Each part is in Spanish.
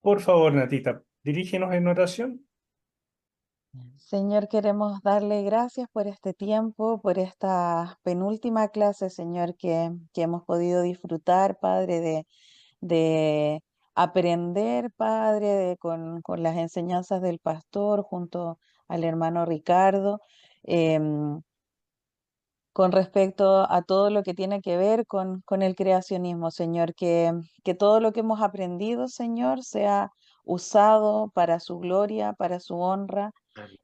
Por favor, Natita, dirígenos en oración. Señor, queremos darle gracias por este tiempo, por esta penúltima clase, Señor, que hemos podido disfrutar, Padre, de aprender, Padre, con las enseñanzas del pastor junto al hermano Ricardo. em, con respecto a todo lo que tiene que ver con el creacionismo, Señor, que todo lo que hemos aprendido, Señor, sea usado para su gloria, para su honra,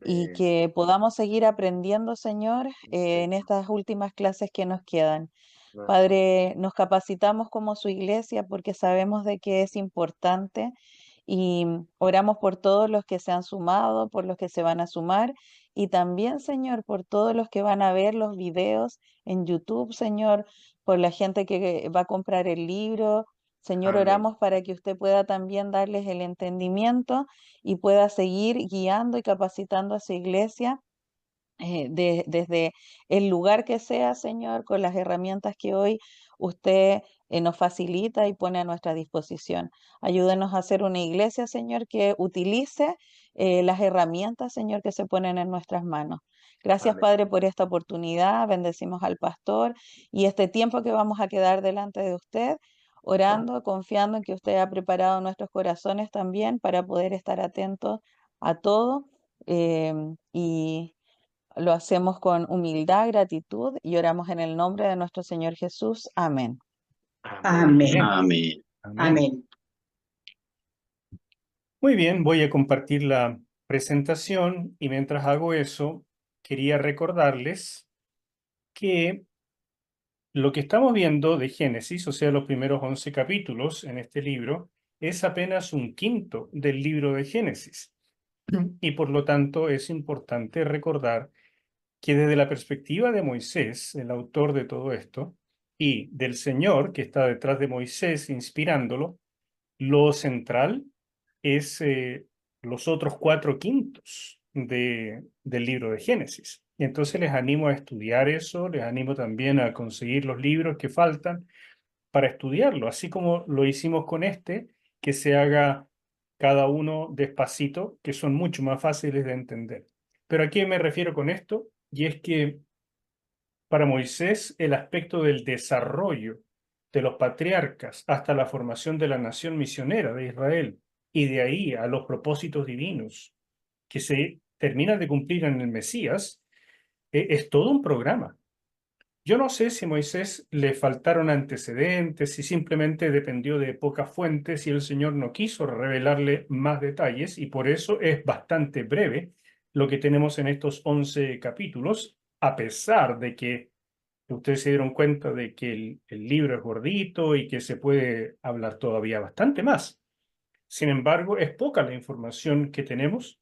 y Amén. que podamos seguir aprendiendo, Señor, Sí, en estas últimas clases que nos quedan. así Padre, nos capacitamos como su iglesia porque sabemos de que es importante y oramos por todos los que se han sumado, por los que se van a sumar y también, Señor, por todos los que van a ver los videos en YouTube, Señor, por la gente que va a comprar el libro. Señor, Amén. oramos para que usted pueda también darles el entendimiento y pueda seguir guiando y capacitando a su iglesia desde el lugar que sea, Señor, con las herramientas que hoy usted nos facilita y pone a nuestra disposición. Ayúdenos a ser una iglesia, Señor, que utilice las herramientas, Señor, que se ponen en nuestras manos. Gracias, Amén. Padre, por esta oportunidad. Bendecimos al pastor y este tiempo que vamos a quedar delante de usted, orando, confiando en que usted ha preparado nuestros corazones también para poder estar atentos a todo. Y lo hacemos con humildad, gratitud y oramos en el nombre de nuestro Señor Jesús. Amén. Amén. Amén, Amén. Amén. Amén. amén. Muy bien, voy a compartir la presentación y mientras hago eso, quería recordarles que lo que estamos viendo de Génesis, o sea, los primeros 11 capítulos en este libro, es apenas un quinto del libro de Génesis. Y por lo tanto es importante recordar que desde la perspectiva de Moisés, el autor de todo esto, y del Señor que está detrás de Moisés inspirándolo, lo central es los otros 4/5 del libro de Génesis. Y entonces les animo a estudiar eso, les animo también a conseguir los libros que faltan para estudiarlo, así como lo hicimos con este, que se haga cada uno despacito, que son mucho más fáciles de entender. Pero ¿a qué me refiero con esto? Y es que para Moisés el aspecto del desarrollo de los patriarcas hasta la formación de la nación misionera de Israel y de ahí a los propósitos divinos que se terminan de cumplir en el Mesías, es todo un programa. Yo no sé si a Moisés le faltaron antecedentes, si simplemente dependió de pocas fuentes y el Señor no quiso revelarle más detalles y por eso es bastante breve lo que tenemos en estos 11 capítulos, a pesar de que ustedes se dieron cuenta de que el libro es gordito y que se puede hablar todavía bastante más. Sin embargo, es poca la información que tenemos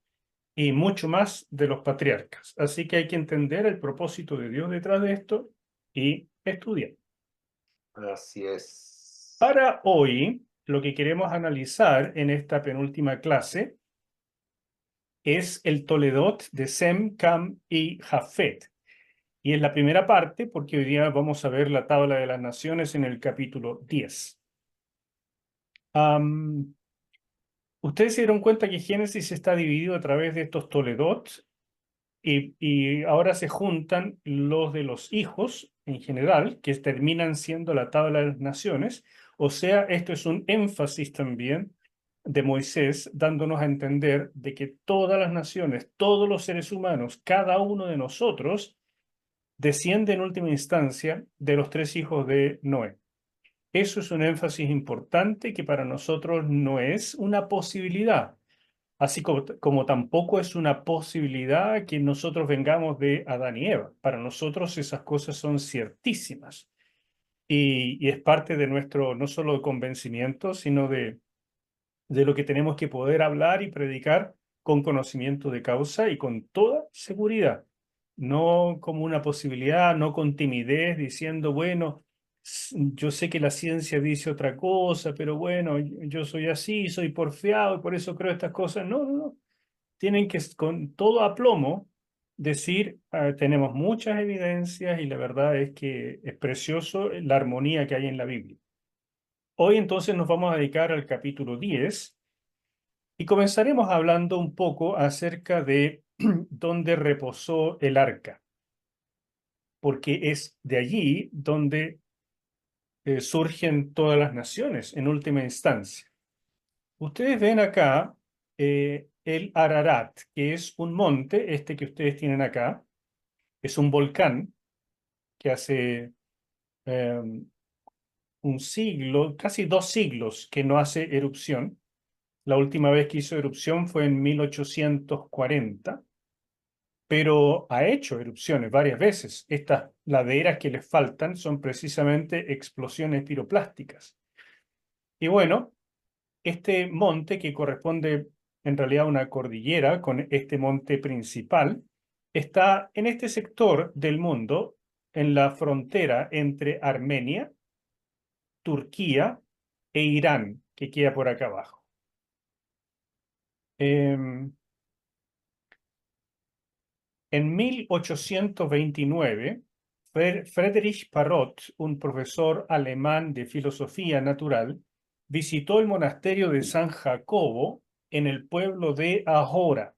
y mucho más de los patriarcas. Así que hay que entender el propósito de Dios detrás de esto y estudiar. Así es. Para hoy, lo que queremos analizar en esta penúltima clase es el Toledot de Sem, Cam y Jafet. Y es la primera parte porque hoy día vamos a ver la tabla de las naciones en el capítulo 10. Ustedes se dieron cuenta que Génesis está dividido a través de estos Toledot y ahora se juntan los de los hijos en general, que terminan siendo la tabla de las naciones. O sea, esto es un énfasis también de Moisés, dándonos a entender de que todas las naciones, todos los seres humanos, cada uno de nosotros, desciende en última instancia de los 3 hijos de Noé. Eso es un énfasis importante que para nosotros no es una posibilidad, así como tampoco es una posibilidad que nosotros vengamos de Adán y Eva. Para nosotros esas cosas son ciertísimas y es parte de nuestro no solo convencimiento, sino de lo que tenemos que poder hablar y predicar con conocimiento de causa y con toda seguridad, no como una posibilidad, no con timidez, diciendo, bueno, yo sé que la ciencia dice otra cosa, pero bueno, yo soy así, soy porfiado y por eso creo estas cosas. No, no, no. Tienen que con todo aplomo decir, tenemos muchas evidencias y la verdad es que es precioso la armonía que hay en la Biblia. Hoy entonces nos vamos a dedicar al capítulo 10 Y comenzaremos hablando un poco acerca de dónde reposó el arca, porque es de allí donde surgen todas las naciones en última instancia. Ustedes ven acá el Ararat, que es un monte, este que ustedes tienen acá, es un volcán que hace un siglo, casi 2 siglos que no hace erupción. La última vez que hizo erupción fue en 1840, pero ha hecho erupciones varias veces. Estas laderas que les faltan son precisamente explosiones piroplásticas. Y bueno, este monte, que corresponde en realidad a una cordillera con este monte principal, está en este sector del mundo, en la frontera entre Armenia, Turquía e Irán, que queda por acá abajo. En 1829, Friedrich Parrot, un profesor alemán de filosofía natural, visitó el monasterio de San Jacobo en el pueblo de Ahora,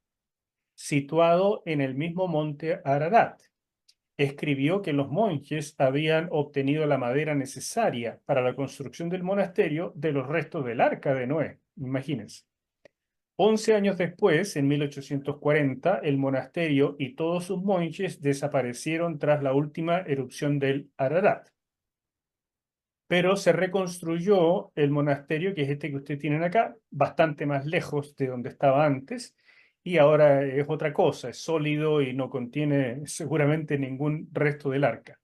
situado en el mismo monte Ararat. Escribió que los monjes habían obtenido la madera necesaria para la construcción del monasterio de los restos del arca de Noé. Imagínense. 11 años después, en 1840, el monasterio y todos sus monjes desaparecieron tras la última erupción del Ararat. Pero se reconstruyó el monasterio, que es este que ustedes tienen acá, bastante más lejos de donde estaba antes, y ahora es otra cosa, es sólido y no contiene seguramente ningún resto del arca.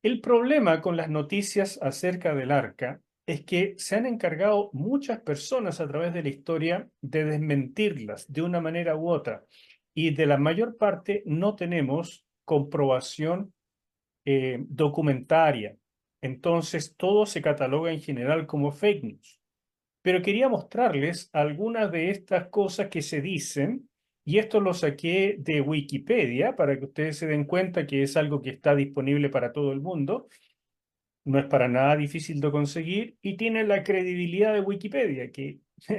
El problema con las noticias acerca del arca es que se han encargado muchas personas a través de la historia de desmentirlas de una manera u otra, y de la mayor parte no tenemos comprobación documentaria. Entonces todo se cataloga en general como fake news. Pero quería mostrarles algunas de estas cosas que se dicen, y esto lo saqué de Wikipedia para que ustedes se den cuenta que es algo que está disponible para todo el mundo. No es para nada difícil de conseguir y tiene la credibilidad de Wikipedia, que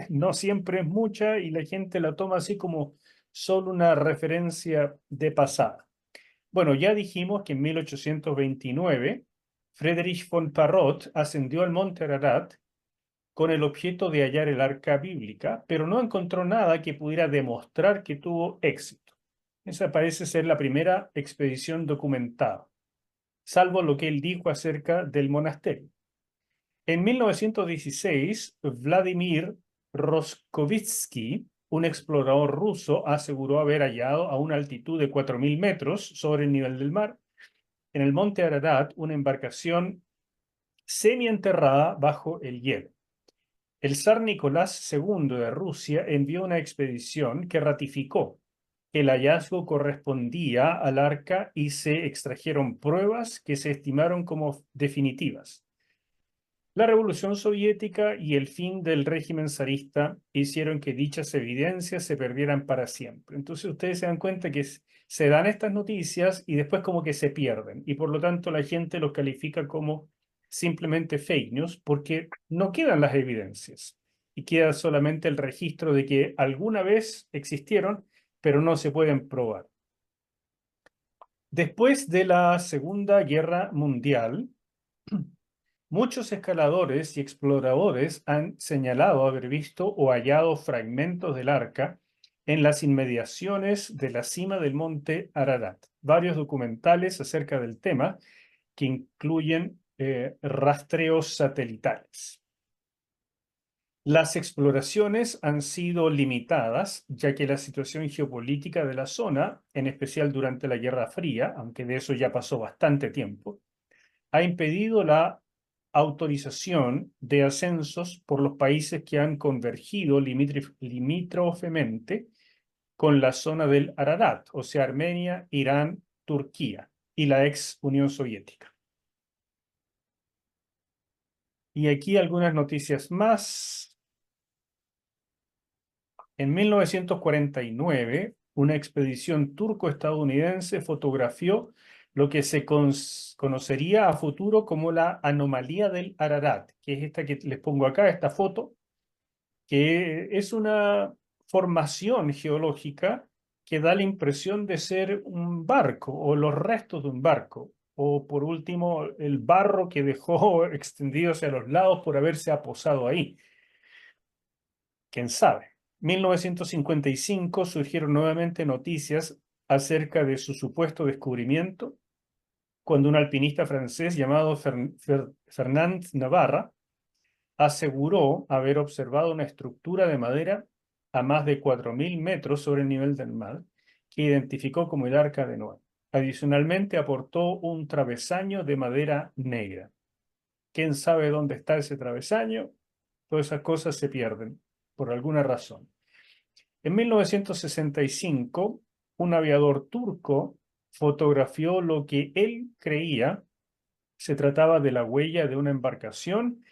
no siempre es mucha y la gente la toma así como solo una referencia de pasada. Bueno, ya dijimos que en 1829 Friedrich von Parrot ascendió al monte Ararat con el objeto de hallar el arca bíblica, pero no encontró nada que pudiera demostrar que tuvo éxito. Esa parece ser la primera expedición documentada, salvo lo que él dijo acerca del monasterio. En 1916, Vladimir Roskovitsky, un explorador ruso, aseguró haber hallado a una altitud de 4.000 metros sobre el nivel del mar, en el monte Ararat, una embarcación semienterrada bajo el hielo. El zar Nicolás II de Rusia envió una expedición que ratificó que el hallazgo correspondía al arca y se extrajeron pruebas que se estimaron como definitivas. La Revolución Soviética y el fin del régimen zarista hicieron que dichas evidencias se perdieran para siempre. Entonces ustedes se dan cuenta que se dan estas noticias y después como que se pierden, y por lo tanto la gente los califica como simplemente fake news porque no quedan las evidencias y queda solamente el registro de que alguna vez existieron, pero no se pueden probar. Después de la Segunda Guerra Mundial, muchos escaladores y exploradores han señalado haber visto o hallado fragmentos del arca en las inmediaciones de la cima del monte Ararat. Varios documentales acerca del tema que incluyen rastreos satelitales. Las exploraciones han sido limitadas, ya que la situación geopolítica de la zona, en especial durante la Guerra Fría, aunque de eso ya pasó bastante tiempo, ha impedido la autorización de ascensos por los países que han convergido limítrofemente con la zona del Ararat, o sea, Armenia, Irán, Turquía y la ex Unión Soviética. Y aquí algunas noticias más. En 1949, una expedición turco-estadounidense fotografió lo que se conocería a futuro como la anomalía del Ararat, que es esta que les pongo acá, esta foto. que es una formación geológica que da la impresión de ser un barco o los restos de un barco, o por último el barro que dejó extendido hacia los lados por haberse aposado ahí. ¿Quién sabe? 1955 surgieron nuevamente noticias acerca de su supuesto descubrimiento cuando un alpinista francés llamado Fernand Navarra aseguró haber observado una estructura de madera a más de 4.000 metros sobre el nivel del mar, que identificó como el Arca de Noé. Adicionalmente, aportó un travesaño de madera negra. ¿Quién sabe dónde está ese travesaño? Todas esas cosas se pierden, por alguna razón. En 1965, un aviador turco fotografió lo que él creía se trataba de la huella de una embarcación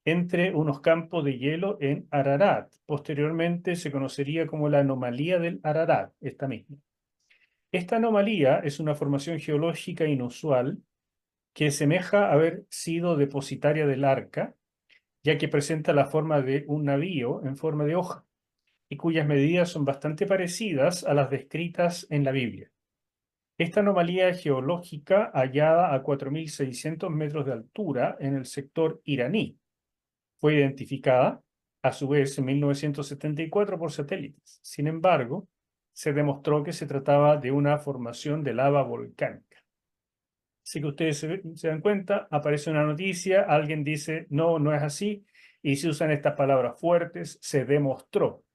entre unos campos de hielo en Ararat. Posteriormente se conocería como la anomalía del Ararat, esta misma. Esta anomalía es una formación geológica inusual que semeja haber sido depositaria del arca, ya que presenta la forma de un navío en forma de hoja y cuyas medidas son bastante parecidas a las descritas en la Biblia. Esta anomalía geológica, hallada a 4.600 metros de altura en el sector iraní, fue identificada a su vez en 1974 por satélites. Sin embargo, se demostró que se trataba de una formación de lava volcánica. Así que ustedes se dan cuenta, aparece una noticia, alguien dice, no, no es así, y se usan estas palabras fuertes, se demostró.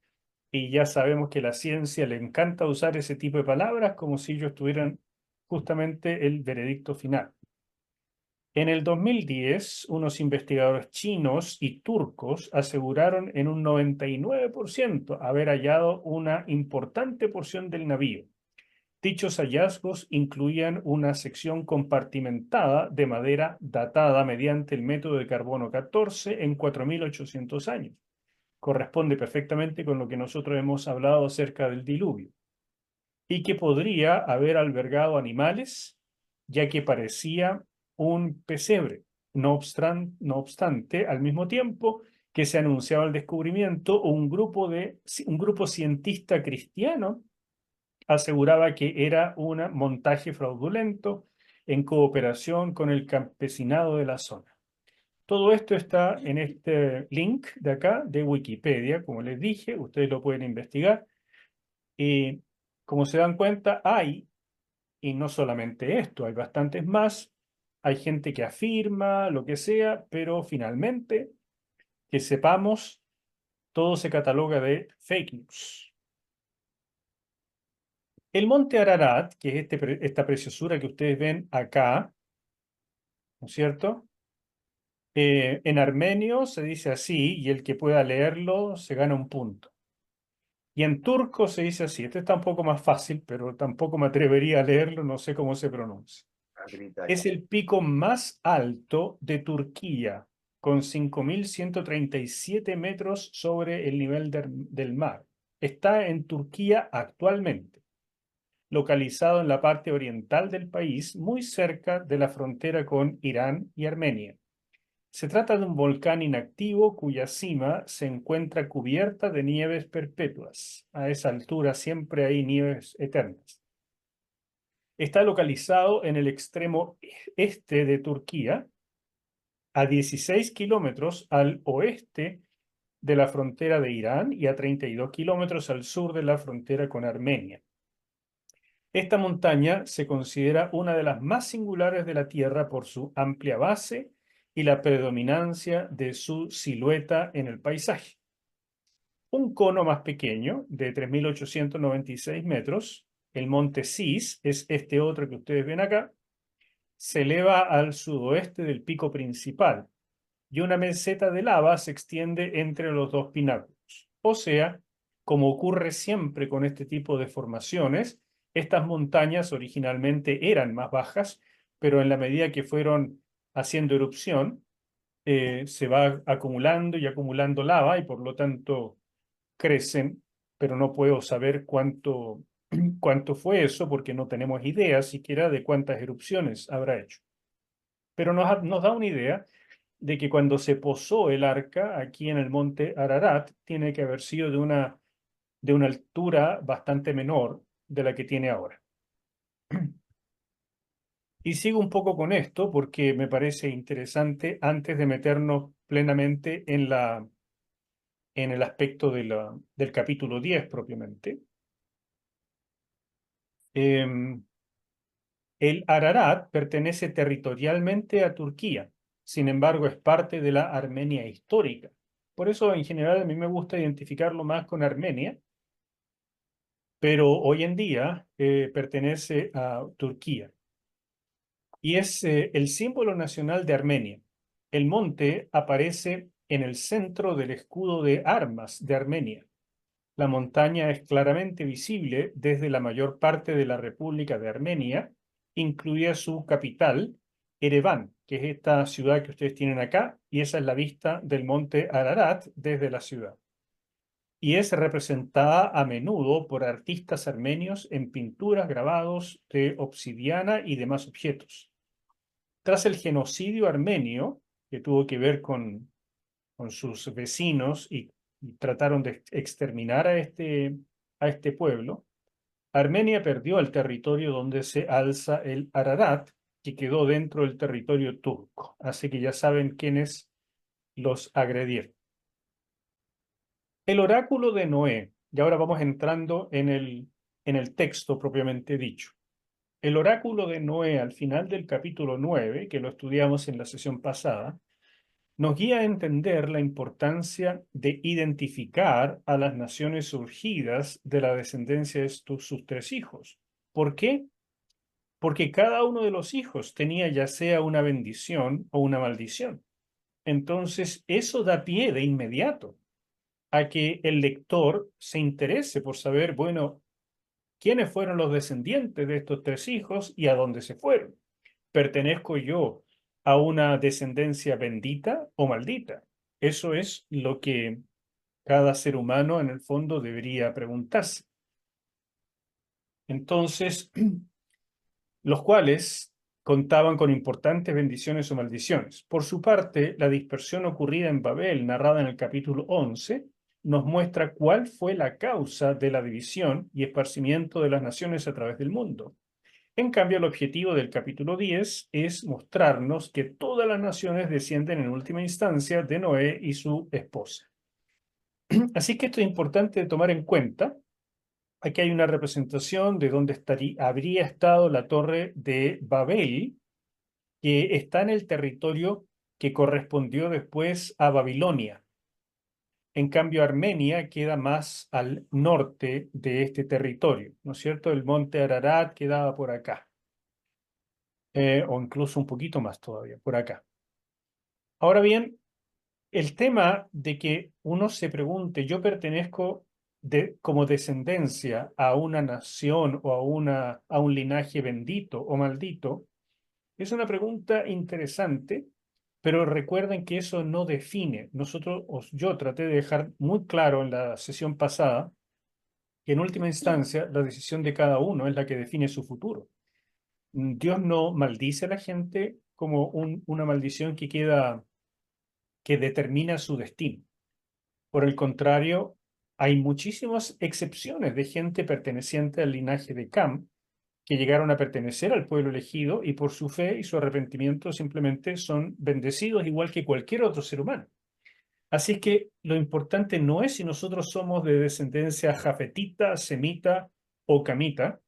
Y ya sabemos que a la ciencia le encanta usar ese tipo de palabras como si ellos tuvieran justamente el veredicto final. En el 2010, unos investigadores chinos y turcos aseguraron en un 99% haber hallado una importante porción del navío. Dichos hallazgos incluían una sección compartimentada de madera datada mediante el método de carbono 14 en 4.800 años. Corresponde perfectamente con lo que nosotros hemos hablado acerca del diluvio. Y que podría haber albergado animales, ya que parecía un pesebre. No obstante, al mismo tiempo que se anunciaba el descubrimiento, un grupo cientista cristiano aseguraba que era un montaje fraudulento en cooperación con el campesinado de la zona. Todo esto está en este link de acá de Wikipedia, como les dije, ustedes lo pueden investigar. Y como se dan cuenta, y no solamente esto, hay bastantes más, hay gente que afirma lo que sea, pero finalmente, que sepamos, todo se cataloga de fake news. El monte Ararat, que es esta preciosura que ustedes ven acá, ¿no es cierto? En armenio se dice así, y el que pueda leerlo se gana un punto. Y en turco se dice así. Este está un poco más fácil, pero tampoco me atrevería a leerlo, no sé cómo se pronuncia. Es el pico más alto de Turquía, con 5.137 metros sobre el nivel del mar. Está en Turquía actualmente, localizado en la parte oriental del país, muy cerca de la frontera con Irán y Armenia. Se trata de un volcán inactivo cuya cima se encuentra cubierta de nieves perpetuas. A esa altura siempre hay nieves eternas. Está localizado en el extremo este de Turquía, a 16 kilómetros al oeste de la frontera de Irán y a 32 kilómetros al sur de la frontera con Armenia. Esta montaña se considera una de las más singulares de la Tierra por su amplia base y la predominancia de su silueta en el paisaje. Un cono más pequeño, de 3.896 metros, el monte Sis, es este otro que ustedes ven acá, se eleva al sudoeste del pico principal y una meseta de lava se extiende entre los dos pináculos. O sea, como ocurre siempre con este tipo de formaciones, estas montañas originalmente eran más bajas, pero en la medida que fueron haciendo erupción, se va acumulando y acumulando lava y por lo tanto crecen, pero no puedo saber cuánto fue eso porque no tenemos idea siquiera de cuántas erupciones habrá hecho. Pero nos da una idea de que cuando se posó el arca aquí en el monte Ararat, tiene que haber sido de una altura bastante menor de la que tiene ahora. Y sigo un poco con esto porque me parece interesante antes de meternos plenamente en el aspecto del capítulo 10 propiamente. El Ararat pertenece territorialmente a Turquía, sin embargo es parte de la Armenia histórica. Por eso en general a mí me gusta identificarlo más con Armenia, pero hoy en día pertenece a Turquía. Y es el símbolo nacional de Armenia. El monte aparece en el centro del escudo de armas de Armenia. La montaña es claramente visible desde la mayor parte de la República de Armenia, incluida su capital, Ereván, que es esta ciudad que ustedes tienen acá, y esa es la vista del monte Ararat desde la ciudad. Y es representada a menudo por artistas armenios en pinturas, grabados de obsidiana y demás objetos. Tras el genocidio armenio, que tuvo que ver con sus vecinos y trataron de exterminar a este pueblo, Armenia perdió el territorio donde se alza el Ararat, que quedó dentro del territorio turco. Así que ya saben quiénes los agredieron. El oráculo de Noé, y ahora vamos entrando en el texto propiamente dicho. El oráculo de Noé al final del capítulo 9, que lo estudiamos en la sesión pasada, nos guía a entender la importancia de identificar a las naciones surgidas de la descendencia de sus tres hijos. ¿Por qué? Porque cada uno de los hijos tenía ya sea una bendición o una maldición. Entonces, eso da pie de inmediato a que el lector se interese por saber, bueno, quiénes fueron los descendientes de estos tres hijos y a dónde se fueron. ¿Pertenezco yo a una descendencia bendita o maldita? Eso es lo que cada ser humano en el fondo debería preguntarse. Entonces, los cuales contaban con importantes bendiciones o maldiciones. Por su parte, la dispersión ocurrida en Babel, narrada en el capítulo 11, nos muestra cuál fue la causa de la división y esparcimiento de las naciones a través del mundo. En cambio, el objetivo del capítulo 10 es mostrarnos que todas las naciones descienden en última instancia de Noé y su esposa. Así que esto es importante tomar en cuenta. Aquí hay una representación de dónde habría estado la torre de Babel, que está en el territorio que correspondió después a Babilonia. En cambio, Armenia queda más al norte de este territorio, ¿no es cierto? El monte Ararat quedaba por acá. O incluso un poquito más todavía, por acá. Ahora bien, el tema de que uno se pregunte, yo pertenezco como descendencia a una nación o a un linaje bendito o maldito, es una pregunta interesante, pero recuerden que eso no define. Yo traté de dejar muy claro en la sesión pasada que en última instancia la decisión de cada uno es la que define su futuro. Dios no maldice a la gente como una maldición que determina su destino. Por el contrario, hay muchísimas excepciones de gente perteneciente al linaje de Cam que llegaron a pertenecer al pueblo elegido y por su fe y su arrepentimiento simplemente son bendecidos igual que cualquier otro ser humano. Así que lo importante no es si nosotros somos de descendencia jafetita, semita o camita,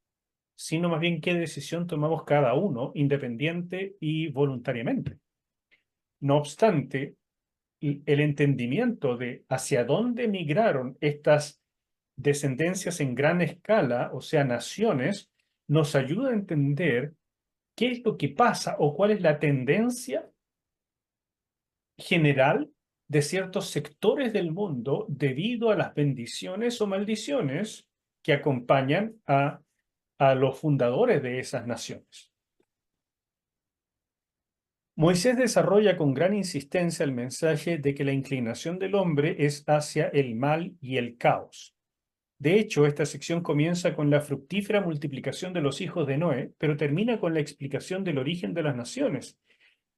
sino más bien qué decisión tomamos cada uno independiente y voluntariamente. No obstante, el entendimiento de hacia dónde migraron estas descendencias en gran escala, o sea, naciones, nos ayuda a entender qué es lo que pasa o cuál es la tendencia general de ciertos sectores del mundo debido a las bendiciones o maldiciones que acompañan a los fundadores de esas naciones. Moisés desarrolla con gran insistencia el mensaje de que la inclinación del hombre es hacia el mal y el caos. De hecho, esta sección comienza con la fructífera multiplicación de los hijos de Noé, pero termina con la explicación del origen de las naciones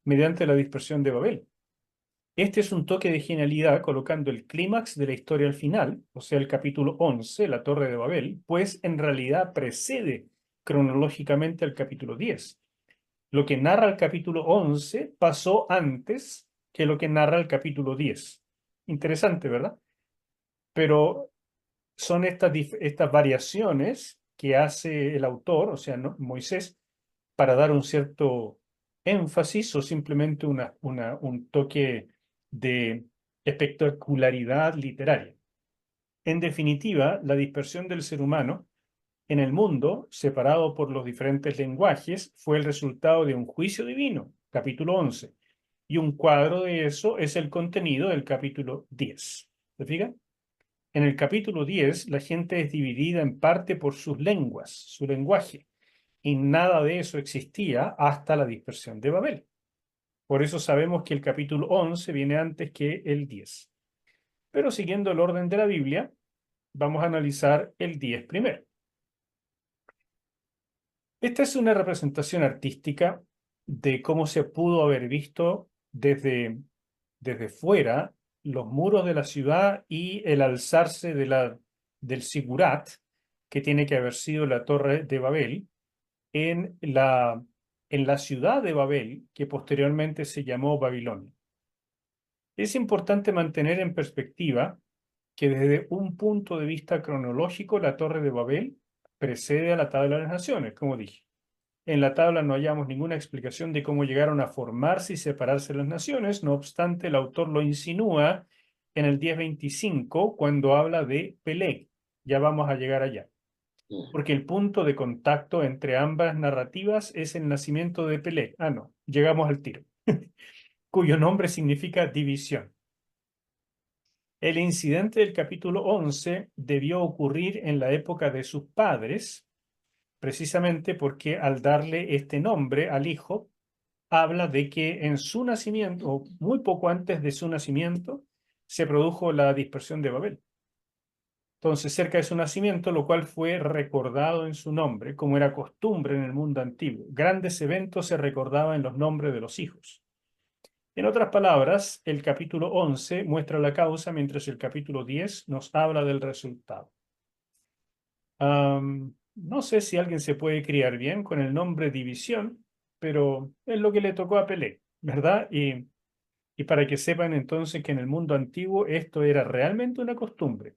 mediante la dispersión de Babel. Este es un toque de genialidad colocando el clímax de la historia al final, o sea, el capítulo 11, la Torre de Babel, pues en realidad precede cronológicamente al capítulo 10. Lo que narra el capítulo 11 pasó antes que lo que narra el capítulo 10. Interesante, ¿verdad? Pero son estas variaciones que hace el autor, o sea, Moisés, para dar un cierto énfasis o simplemente un toque de espectacularidad literaria. En definitiva, la dispersión del ser humano en el mundo, separado por los diferentes lenguajes, fue el resultado de un juicio divino, capítulo 11, y un cuadro de eso es el contenido del capítulo 10. ¿Se fijan? En el capítulo 10, la gente es dividida en parte por sus lenguas, su lenguaje, y nada de eso existía hasta la dispersión de Babel. Por eso sabemos que el capítulo 11 viene antes que el 10. Pero siguiendo el orden de la Biblia, vamos a analizar el 10 primero. Esta es una representación artística de cómo se pudo haber visto desde fuera los muros de la ciudad y el alzarse del Sigurat, que tiene que haber sido la Torre de Babel, en la ciudad de Babel, que posteriormente se llamó Babilonia. Es importante mantener en perspectiva que desde un punto de vista cronológico, la Torre de Babel precede a la Tabla de las Naciones, como dije. En la tabla no hallamos ninguna explicación de cómo llegaron a formarse y separarse las naciones, no obstante, el autor lo insinúa en el 10:25 cuando habla de Peleg. Ya vamos a llegar allá. Porque el punto de contacto entre ambas narrativas es el nacimiento de Peleg. Ah, no, llegamos al tiro. Cuyo nombre significa división. El incidente del capítulo 11 debió ocurrir en la época de sus padres, precisamente porque al darle este nombre al hijo, habla de que en su nacimiento, o muy poco antes de su nacimiento, se produjo la dispersión de Babel. Entonces, cerca de su nacimiento, lo cual fue recordado en su nombre, como era costumbre en el mundo antiguo. Grandes eventos se recordaban en los nombres de los hijos. En otras palabras, el capítulo 11 muestra la causa, mientras el capítulo 10 nos habla del resultado. No sé si alguien se puede criar bien con el nombre división, pero es lo que le tocó a Pelé, ¿verdad? Y para que sepan entonces que en el mundo antiguo esto era realmente una costumbre.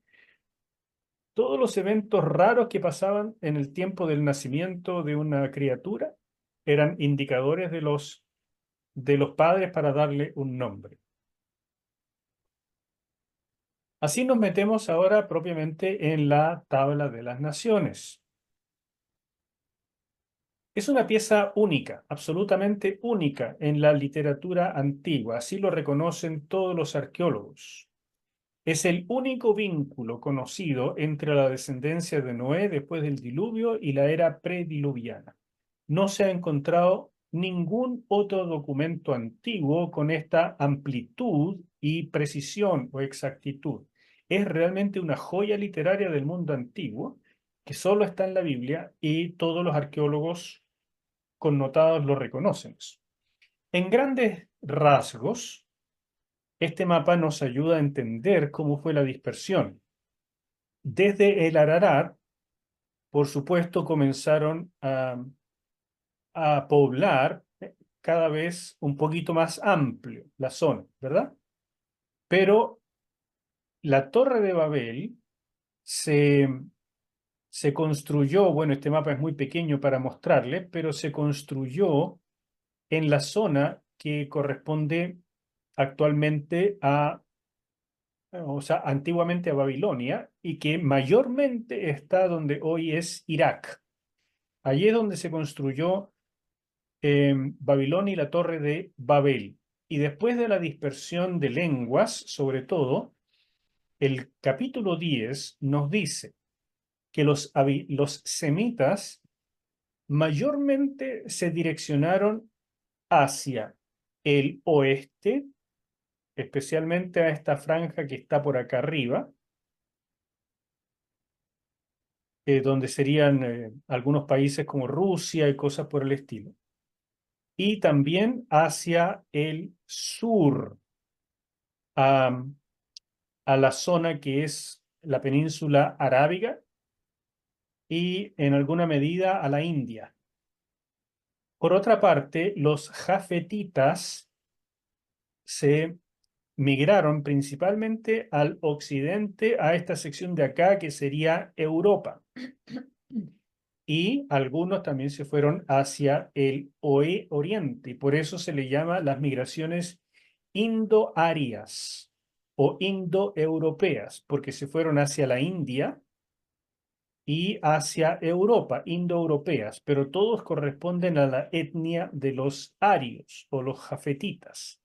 Todos los eventos raros que pasaban en el tiempo del nacimiento de una criatura eran indicadores de los padres para darle un nombre. Así nos metemos ahora propiamente en la tabla de las naciones. Es una pieza única, absolutamente única en la literatura antigua, así lo reconocen todos los arqueólogos. Es el único vínculo conocido entre la descendencia de Noé después del diluvio y la era prediluviana. No se ha encontrado ningún otro documento antiguo con esta amplitud y precisión o exactitud. Es realmente una joya literaria del mundo antiguo que solo está en la Biblia y todos los arqueólogos connotados lo reconocen. En grandes rasgos, este mapa nos ayuda a entender cómo fue la dispersión. Desde el Ararat, por supuesto, comenzaron a poblar cada vez un poquito más amplio la zona, ¿verdad? Pero la Torre de Babel se, se construyó, bueno, este mapa es muy pequeño para mostrarle, pero se construyó en la zona que corresponde actualmente o sea, antiguamente a Babilonia, y que mayormente está donde hoy es Irak. Allí es donde se construyó Babilonia y la Torre de Babel. Y después de la dispersión de lenguas, sobre todo, el capítulo 10 nos dice que los semitas mayormente se direccionaron hacia el oeste, especialmente a esta franja que está por acá arriba, donde serían algunos países como Rusia y cosas por el estilo. Y también hacia el sur, a, a la zona que es la península arábiga y en alguna medida a la India. Por otra parte, los jafetitas se migraron principalmente al occidente, a esta sección de acá que sería Europa. Y algunos también se fueron hacia el oriente, y por eso se le llama las migraciones indo-arias o indoeuropeas, porque se fueron hacia la India y hacia Europa, indoeuropeas, pero todos corresponden a la etnia de los arios o los jafetitas.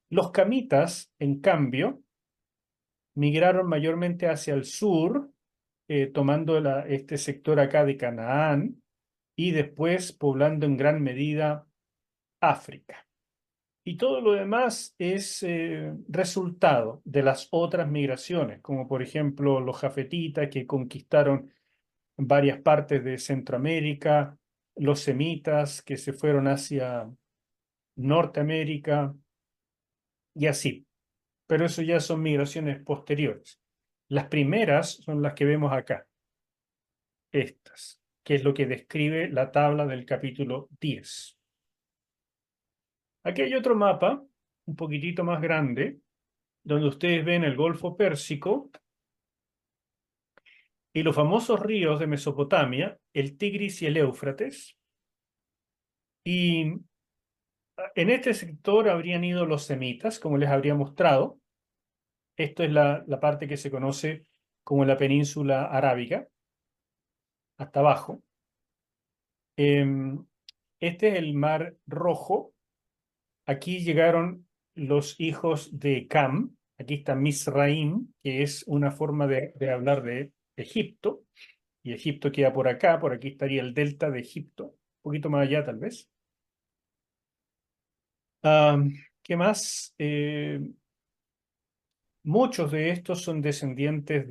Los camitas, en cambio, migraron mayormente hacia el sur, tomando este sector acá de Canaán y después poblando en gran medida África. Y todo lo demás es resultado de las otras migraciones, como por ejemplo los jafetitas que conquistaron varias partes de Centroamérica, los semitas que se fueron hacia Norteamérica y así. Pero eso ya son migraciones posteriores. Las primeras son las que vemos acá, estas, que es lo que describe la tabla del capítulo 10. Aquí hay otro mapa, un poquitito más grande, donde ustedes ven el Golfo Pérsico y los famosos ríos de Mesopotamia, el Tigris y el Éufrates. Y en este sector habrían ido los semitas, como les habría mostrado. Esto es la parte que se conoce como la península arábiga, hasta abajo. Este es el Mar Rojo. Aquí llegaron los hijos de Cam. Aquí está Misraim, que es una forma de hablar de Egipto. Y Egipto queda por aquí estaría el delta de Egipto, un poquito más allá tal vez. ¿Qué más? Muchos de estos son descendientes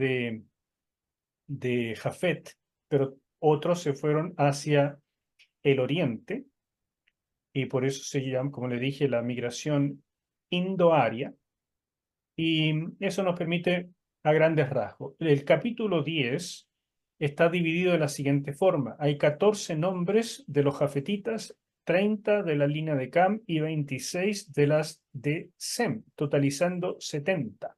de Jafet, pero otros se fueron hacia el oriente y por eso se llama, como le dije, la migración indoaria. Y eso nos permite a grandes rasgos. El capítulo 10 está dividido de la siguiente forma. Hay 14 nombres de los jafetitas, 30 de la línea de Cam y 26 de las de Sem, totalizando 70.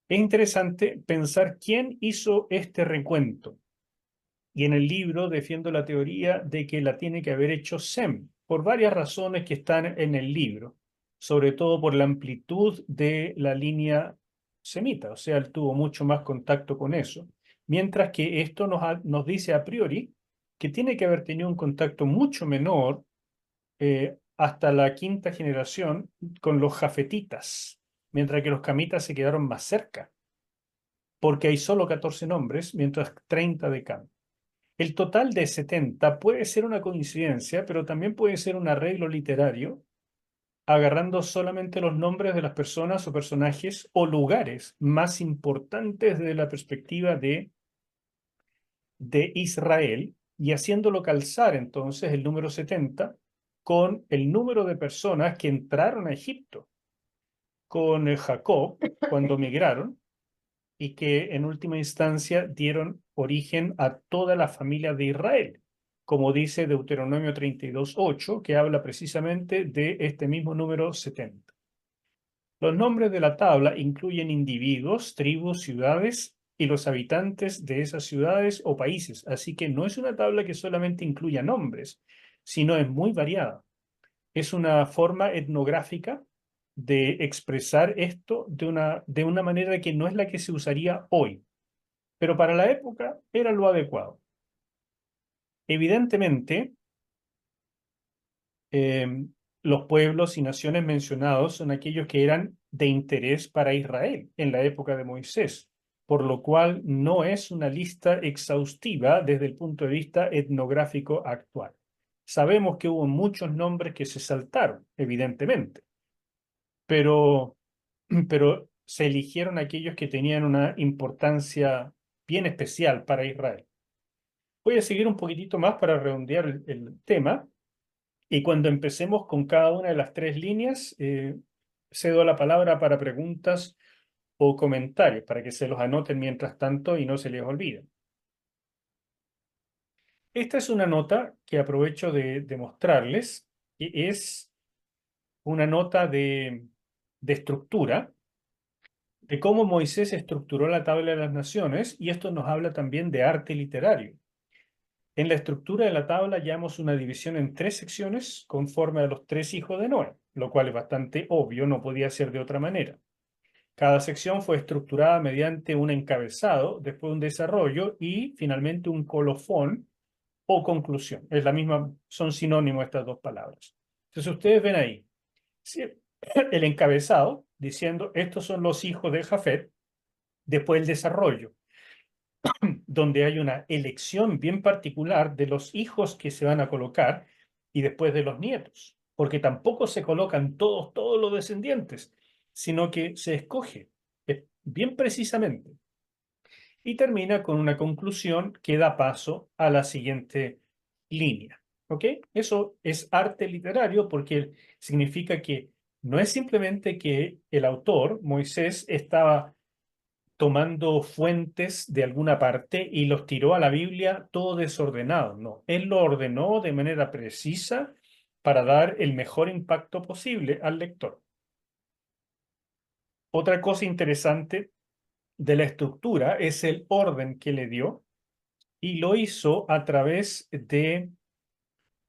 Es interesante pensar quién hizo este recuento. Y en el libro defiendo la teoría de que la tiene que haber hecho Sem, por varias razones que están en el libro, sobre todo por la amplitud de la línea semita, o sea, él tuvo mucho más contacto con eso, mientras que esto nos dice a priori que tiene que haber tenido un contacto mucho menor hasta la quinta generación con los jafetitas, mientras que los camitas se quedaron más cerca, porque hay solo 14 nombres, mientras 30 de Cam. El total de 70 puede ser una coincidencia, pero también puede ser un arreglo literario, agarrando solamente los nombres de las personas o personajes o lugares más importantes desde la perspectiva de Israel y haciéndolo calzar entonces el número 70 con el número de personas que entraron a Egipto con Jacob cuando migraron y que en última instancia dieron origen a toda la familia de Israel, como dice Deuteronomio 32:8, que habla precisamente de este mismo número 70. Los nombres de la tabla incluyen individuos, tribus, ciudades y los habitantes de esas ciudades o países, así que no es una tabla que solamente incluya nombres, sino es muy variada. Es una forma etnográfica de expresar esto de una manera que no es la que se usaría hoy, pero para la época era lo adecuado. Evidentemente, eh, los pueblos y naciones mencionados son aquellos que eran de interés para Israel en la época de Moisés, por lo cual no es una lista exhaustiva desde el punto de vista etnográfico actual. Sabemos que hubo muchos nombres que se saltaron, evidentemente, pero, pero se eligieron aquellos que tenían una importancia bien especial para Israel. Voy a seguir un poquitito más para redondear el tema y cuando empecemos con cada una de las tres líneas, cedo la palabra para preguntas o comentarios, para que se los anoten mientras tanto y no se les olvide. Esta es una nota que aprovecho de mostrarles, que es una nota de estructura, de cómo Moisés estructuró la tabla de las naciones, y esto nos habla también de arte literario. En la estructura de la tabla hallamos una división en 3 secciones conforme a los 3 hijos de Noé, lo cual es bastante obvio, no podía ser de otra manera. Cada sección fue estructurada mediante un encabezado, después un desarrollo y finalmente un colofón o conclusión. Es la misma, son sinónimos estas dos palabras. Entonces ustedes ven ahí el encabezado diciendo estos son los hijos de Jafet, después el desarrollo, donde hay una elección bien particular de los hijos que se van a colocar y después de los nietos, porque tampoco se colocan todos los descendientes, sino que se escoge bien precisamente. Y termina con una conclusión que da paso a la siguiente línea. ¿Ok? Eso es arte literario porque significa que no es simplemente que el autor, Moisés, estaba tomando fuentes de alguna parte y los tiró a la Biblia todo desordenado. No, él lo ordenó de manera precisa para dar el mejor impacto posible al lector. Otra cosa interesante de la estructura es el orden que le dio y lo hizo a través de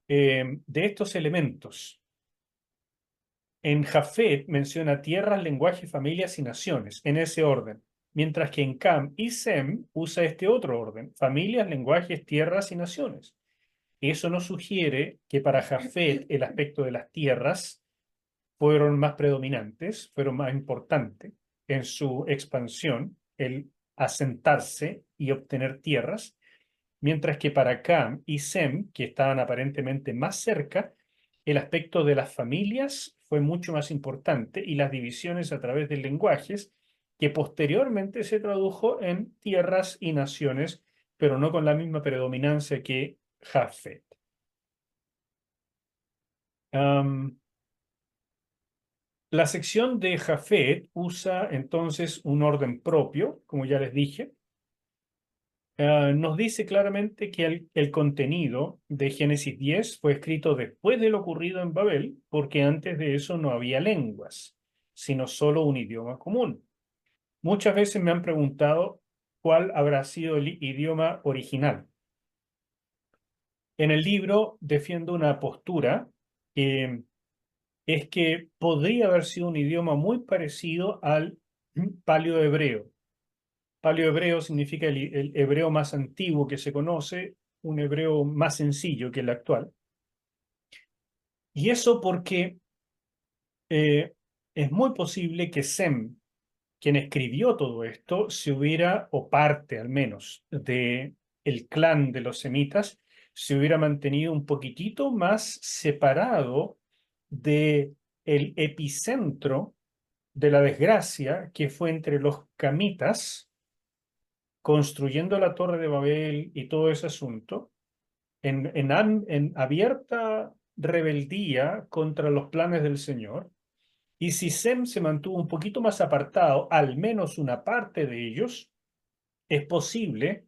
estos elementos. En Jafet menciona tierras, lenguajes, familias y naciones, en ese orden, mientras que en Cam y Sem usa este otro orden, familias, lenguajes, tierras y naciones. Eso nos sugiere que para Jafet el aspecto de las tierras fueron más predominantes, fueron más importantes en su expansión, el asentarse y obtener tierras, mientras que para Cam y Sem, que estaban aparentemente más cerca, el aspecto de las familias fue mucho más importante y las divisiones a través de lenguajes, que posteriormente se tradujo en tierras y naciones, pero no con la misma predominancia que Jafet. La sección de Jafet usa entonces un orden propio, como ya les dije. Nos dice claramente que el contenido de Génesis 10 fue escrito después de lo ocurrido en Babel, porque antes de eso no había lenguas, sino solo un idioma común. Muchas veces me han preguntado cuál habrá sido el idioma original. En el libro defiendo una postura que es que podría haber sido un idioma muy parecido al paleohebreo. Paleohebreo significa el hebreo más antiguo que se conoce, un hebreo más sencillo que el actual. Y eso porque eh, es muy posible que Sem, quien escribió todo esto, se hubiera, o parte al menos, de el clan de los semitas, se hubiera mantenido un poquitito más separado de el epicentro de la desgracia que fue entre los camitas construyendo la Torre de Babel y todo ese asunto, en abierta rebeldía contra los planes del Señor. Y si Sem se mantuvo un poquito más apartado, al menos una parte de ellos, es posible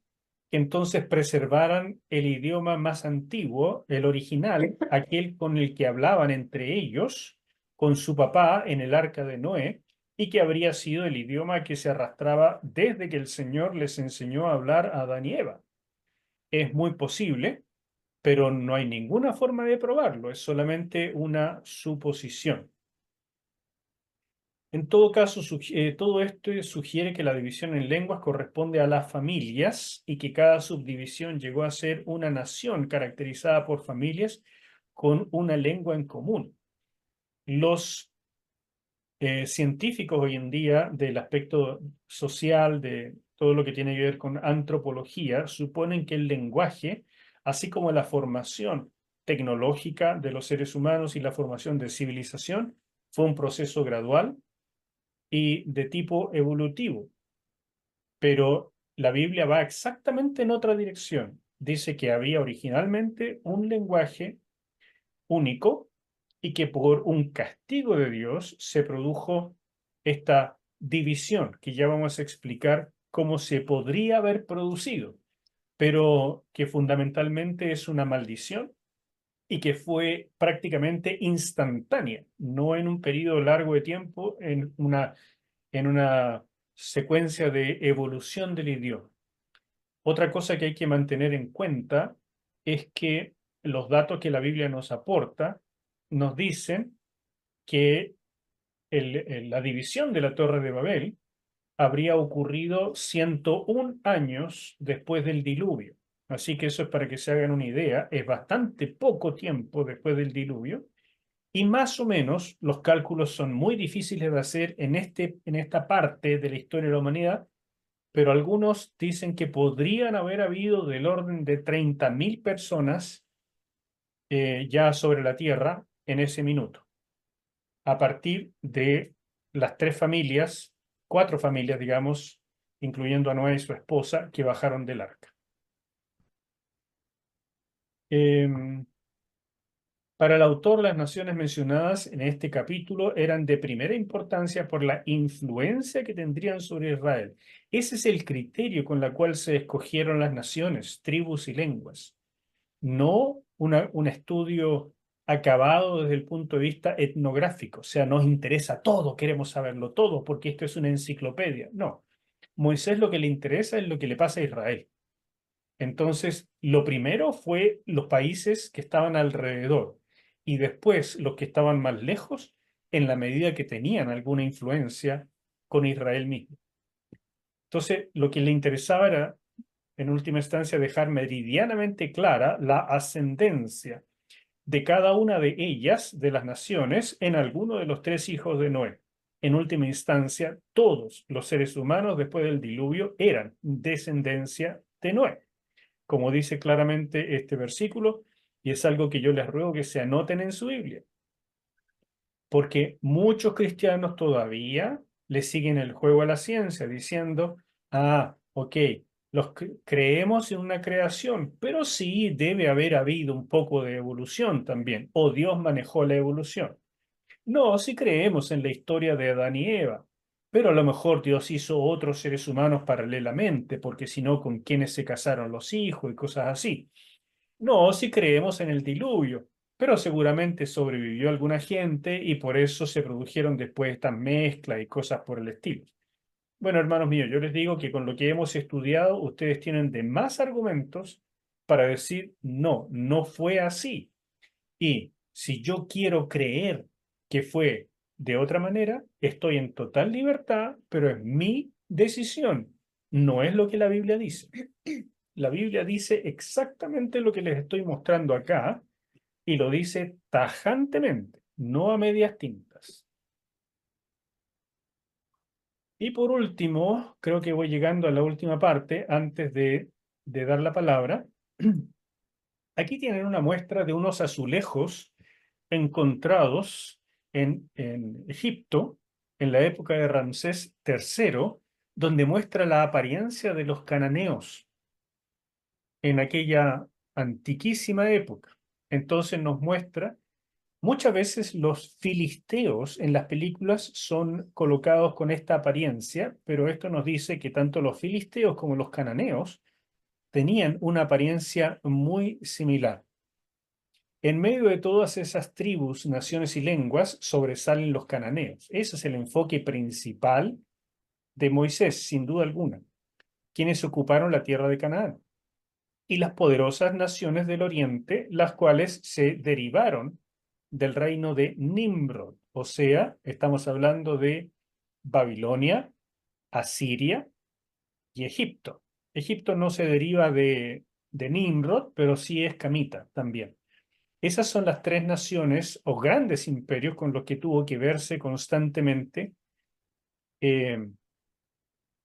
que entonces preservaran el idioma más antiguo, el original, aquel con el que hablaban entre ellos, con su papá en el arca de Noé, y que habría sido el idioma que se arrastraba desde que el Señor les enseñó a hablar a Adán y Eva. Es muy posible, pero no hay ninguna forma de probarlo, es solamente una suposición. En todo caso, todo esto sugiere que la división en lenguas corresponde a las familias y que cada subdivisión llegó a ser una nación caracterizada por familias con una lengua en común. Los científicos hoy en día del aspecto social, de todo lo que tiene que ver con antropología, suponen que el lenguaje, así como la formación tecnológica de los seres humanos y la formación de civilización, fue un proceso gradual y de tipo evolutivo. Pero la Biblia va exactamente en otra dirección. Dice que había originalmente un lenguaje único y que por un castigo de Dios se produjo esta división, que ya vamos a explicar cómo se podría haber producido, pero que fundamentalmente es una maldición y que fue prácticamente instantánea, no en un periodo largo de tiempo, en una secuencia de evolución del idioma. Otra cosa que hay que mantener en cuenta es que los datos que la Biblia nos aporta nos dicen que la división de la Torre de Babel habría ocurrido 101 años después del diluvio. Así que eso es para que se hagan una idea, es bastante poco tiempo después del diluvio y más o menos los cálculos son muy difíciles de hacer en esta parte de la historia de la humanidad, pero algunos dicen que podrían haber habido del orden de 30.000 personas ya sobre la Tierra en ese minuto, a partir de las cuatro familias, digamos, incluyendo a Noé y su esposa, que bajaron del arca. Para el autor, las naciones mencionadas en este capítulo eran de primera importancia por la influencia que tendrían sobre Israel. Ese es el criterio con el cual se escogieron las naciones, tribus y lenguas. No un estudio acabado desde el punto de vista etnográfico. O sea, nos interesa todo, queremos saberlo todo, porque esto es una enciclopedia. No. Moisés lo que le interesa es lo que le pasa a Israel. Entonces, lo primero fue los países que estaban alrededor y después los que estaban más lejos en la medida que tenían alguna influencia con Israel mismo. Entonces, lo que le interesaba era, en última instancia, dejar meridianamente clara la ascendencia de cada una de ellas, de las naciones, en alguno de los tres hijos de Noé. En última instancia, todos los seres humanos después del diluvio eran descendencia de Noé, como dice claramente este versículo, y es algo que yo les ruego que se anoten en su Biblia, porque muchos cristianos todavía le siguen el juego a la ciencia, diciendo, ok, creemos en una creación, pero sí debe haber habido un poco de evolución también, o Dios manejó la evolución. No, sí creemos en la historia de Adán y Eva, pero a lo mejor Dios hizo otros seres humanos paralelamente, porque si no, ¿con quiénes se casaron los hijos y cosas así? No, sí creemos en el diluvio, pero seguramente sobrevivió alguna gente y por eso se produjeron después estas mezclas y cosas por el estilo. Bueno, hermanos míos, yo les digo que con lo que hemos estudiado, ustedes tienen de más argumentos para decir, no, no fue así. Y si yo quiero creer que fue de otra manera, estoy en total libertad, pero es mi decisión. No es lo que la Biblia dice. La Biblia dice exactamente lo que les estoy mostrando acá y lo dice tajantemente, no a medias tintas. Y por último, creo que voy llegando a la última parte antes de dar la palabra. Aquí tienen una muestra de unos azulejos encontrados en Egipto en la época de Ramsés III, donde muestra la apariencia de los cananeos en aquella antiquísima época. Entonces nos muestra, muchas veces los filisteos en las películas son colocados con esta apariencia, pero esto nos dice que tanto los filisteos como los cananeos tenían una apariencia muy similar. En medio de todas esas tribus, naciones y lenguas sobresalen los cananeos. Ese es el enfoque principal de Moisés, sin duda alguna, quienes ocuparon la tierra de Canaán. Y las poderosas naciones del oriente, las cuales se derivaron del reino de Nimrod. O sea, estamos hablando de Babilonia, Asiria y Egipto. Egipto no se deriva de Nimrod, pero sí es camita también. Esas son las tres naciones o grandes imperios con los que tuvo que verse constantemente eh,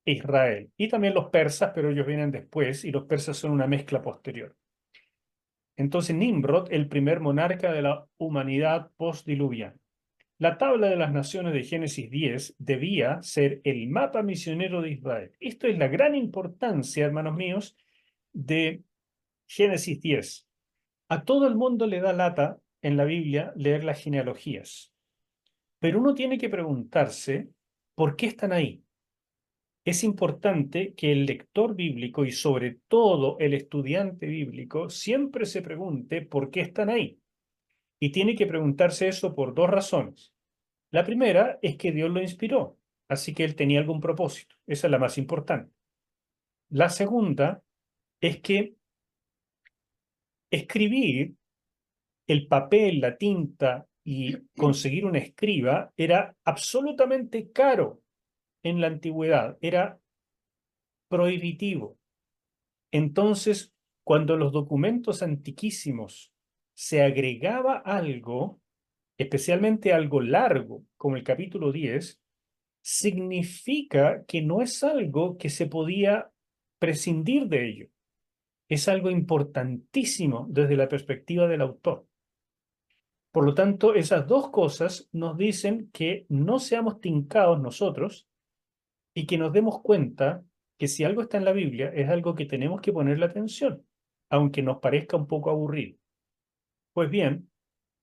Israel. Y también los persas, pero ellos vienen después y los persas son una mezcla posterior. Entonces Nimrod, el primer monarca de la humanidad postdiluviana. La tabla de las naciones de Génesis 10 debía ser el mapa misionero de Israel. Esto es la gran importancia, hermanos míos, de Génesis 10. A todo el mundo le da lata en la Biblia leer las genealogías, pero uno tiene que preguntarse por qué están ahí. Es importante que el lector bíblico y sobre todo el estudiante bíblico siempre se pregunte por qué están ahí. Y tiene que preguntarse eso por dos razones. La primera es que Dios lo inspiró, así que él tenía algún propósito. Esa es la más importante. La segunda es que escribir, el papel, la tinta y conseguir un escriba era absolutamente caro en la antigüedad, era prohibitivo. Entonces, cuando los documentos antiquísimos se agregaba algo, especialmente algo largo, como el capítulo 10, significa que no es algo que se podía prescindir de ello. Es algo importantísimo desde la perspectiva del autor. Por lo tanto, esas dos cosas nos dicen que no seamos tincados nosotros y que nos demos cuenta que si algo está en la Biblia es algo que tenemos que ponerle atención, aunque nos parezca un poco aburrido. Pues bien,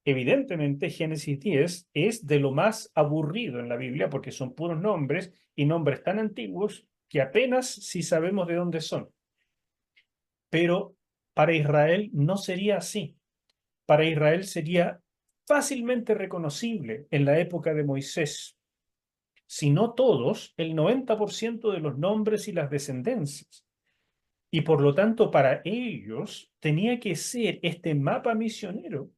evidentemente Génesis 10 es de lo más aburrido en la Biblia porque son puros nombres y nombres tan antiguos que apenas si sabemos de dónde son. Pero para Israel no sería así. Para Israel sería fácilmente reconocible en la época de Moisés. Si no todos, el 90% de los nombres y las descendencias. Y por lo tanto, para ellos tenía que ser este mapa misionero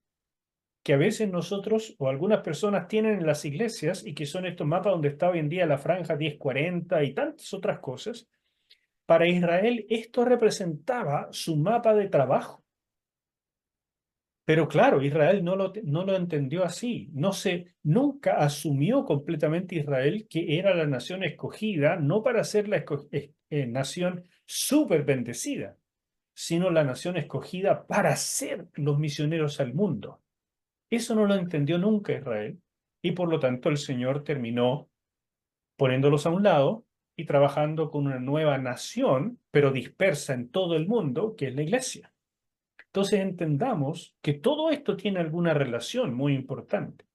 que a veces nosotros o algunas personas tienen en las iglesias y que son estos mapas donde está hoy en día la franja 1040 y tantas otras cosas. Para Israel esto representaba su mapa de trabajo. Pero claro, Israel no lo entendió así. Nunca asumió completamente Israel que era la nación escogida, no para ser la nación súper bendecida, sino la nación escogida para ser los misioneros al mundo. Eso no lo entendió nunca Israel y por lo tanto el Señor terminó poniéndolos a un lado y trabajando con una nueva nación, pero dispersa en todo el mundo, que es la iglesia. Entonces entendamos que todo esto tiene alguna relación muy importante.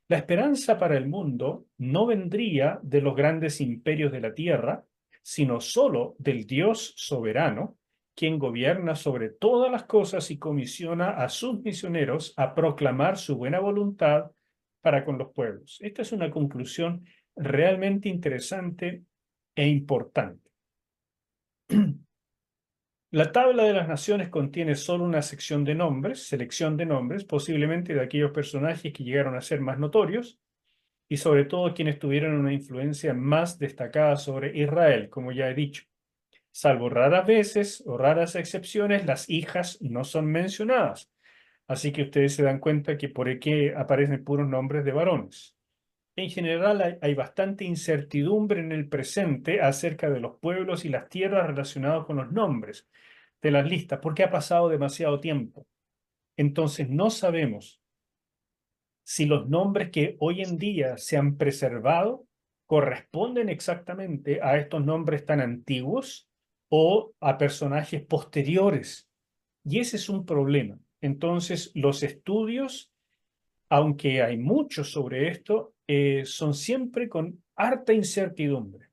La esperanza para el mundo no vendría de los grandes imperios de la tierra, sino solo del Dios soberano, quien gobierna sobre todas las cosas y comisiona a sus misioneros a proclamar su buena voluntad para con los pueblos. Esta es una conclusión realmente interesante e importante. La tabla de las naciones contiene solo una sección de nombres, selección de nombres, posiblemente de aquellos personajes que llegaron a ser más notorios y sobre todo quienes tuvieron una influencia más destacada sobre Israel, como ya he dicho. Salvo raras veces o raras excepciones, las hijas no son mencionadas. Así que ustedes se dan cuenta que por qué aparecen puros nombres de varones. En general hay bastante incertidumbre en el presente acerca de los pueblos y las tierras relacionados con los nombres de las listas, porque ha pasado demasiado tiempo. Entonces no sabemos si los nombres que hoy en día se han preservado corresponden exactamente a estos nombres tan antiguos o a personajes posteriores. Y ese es un problema. Entonces, los estudios, aunque hay muchos sobre esto, son siempre con harta incertidumbre.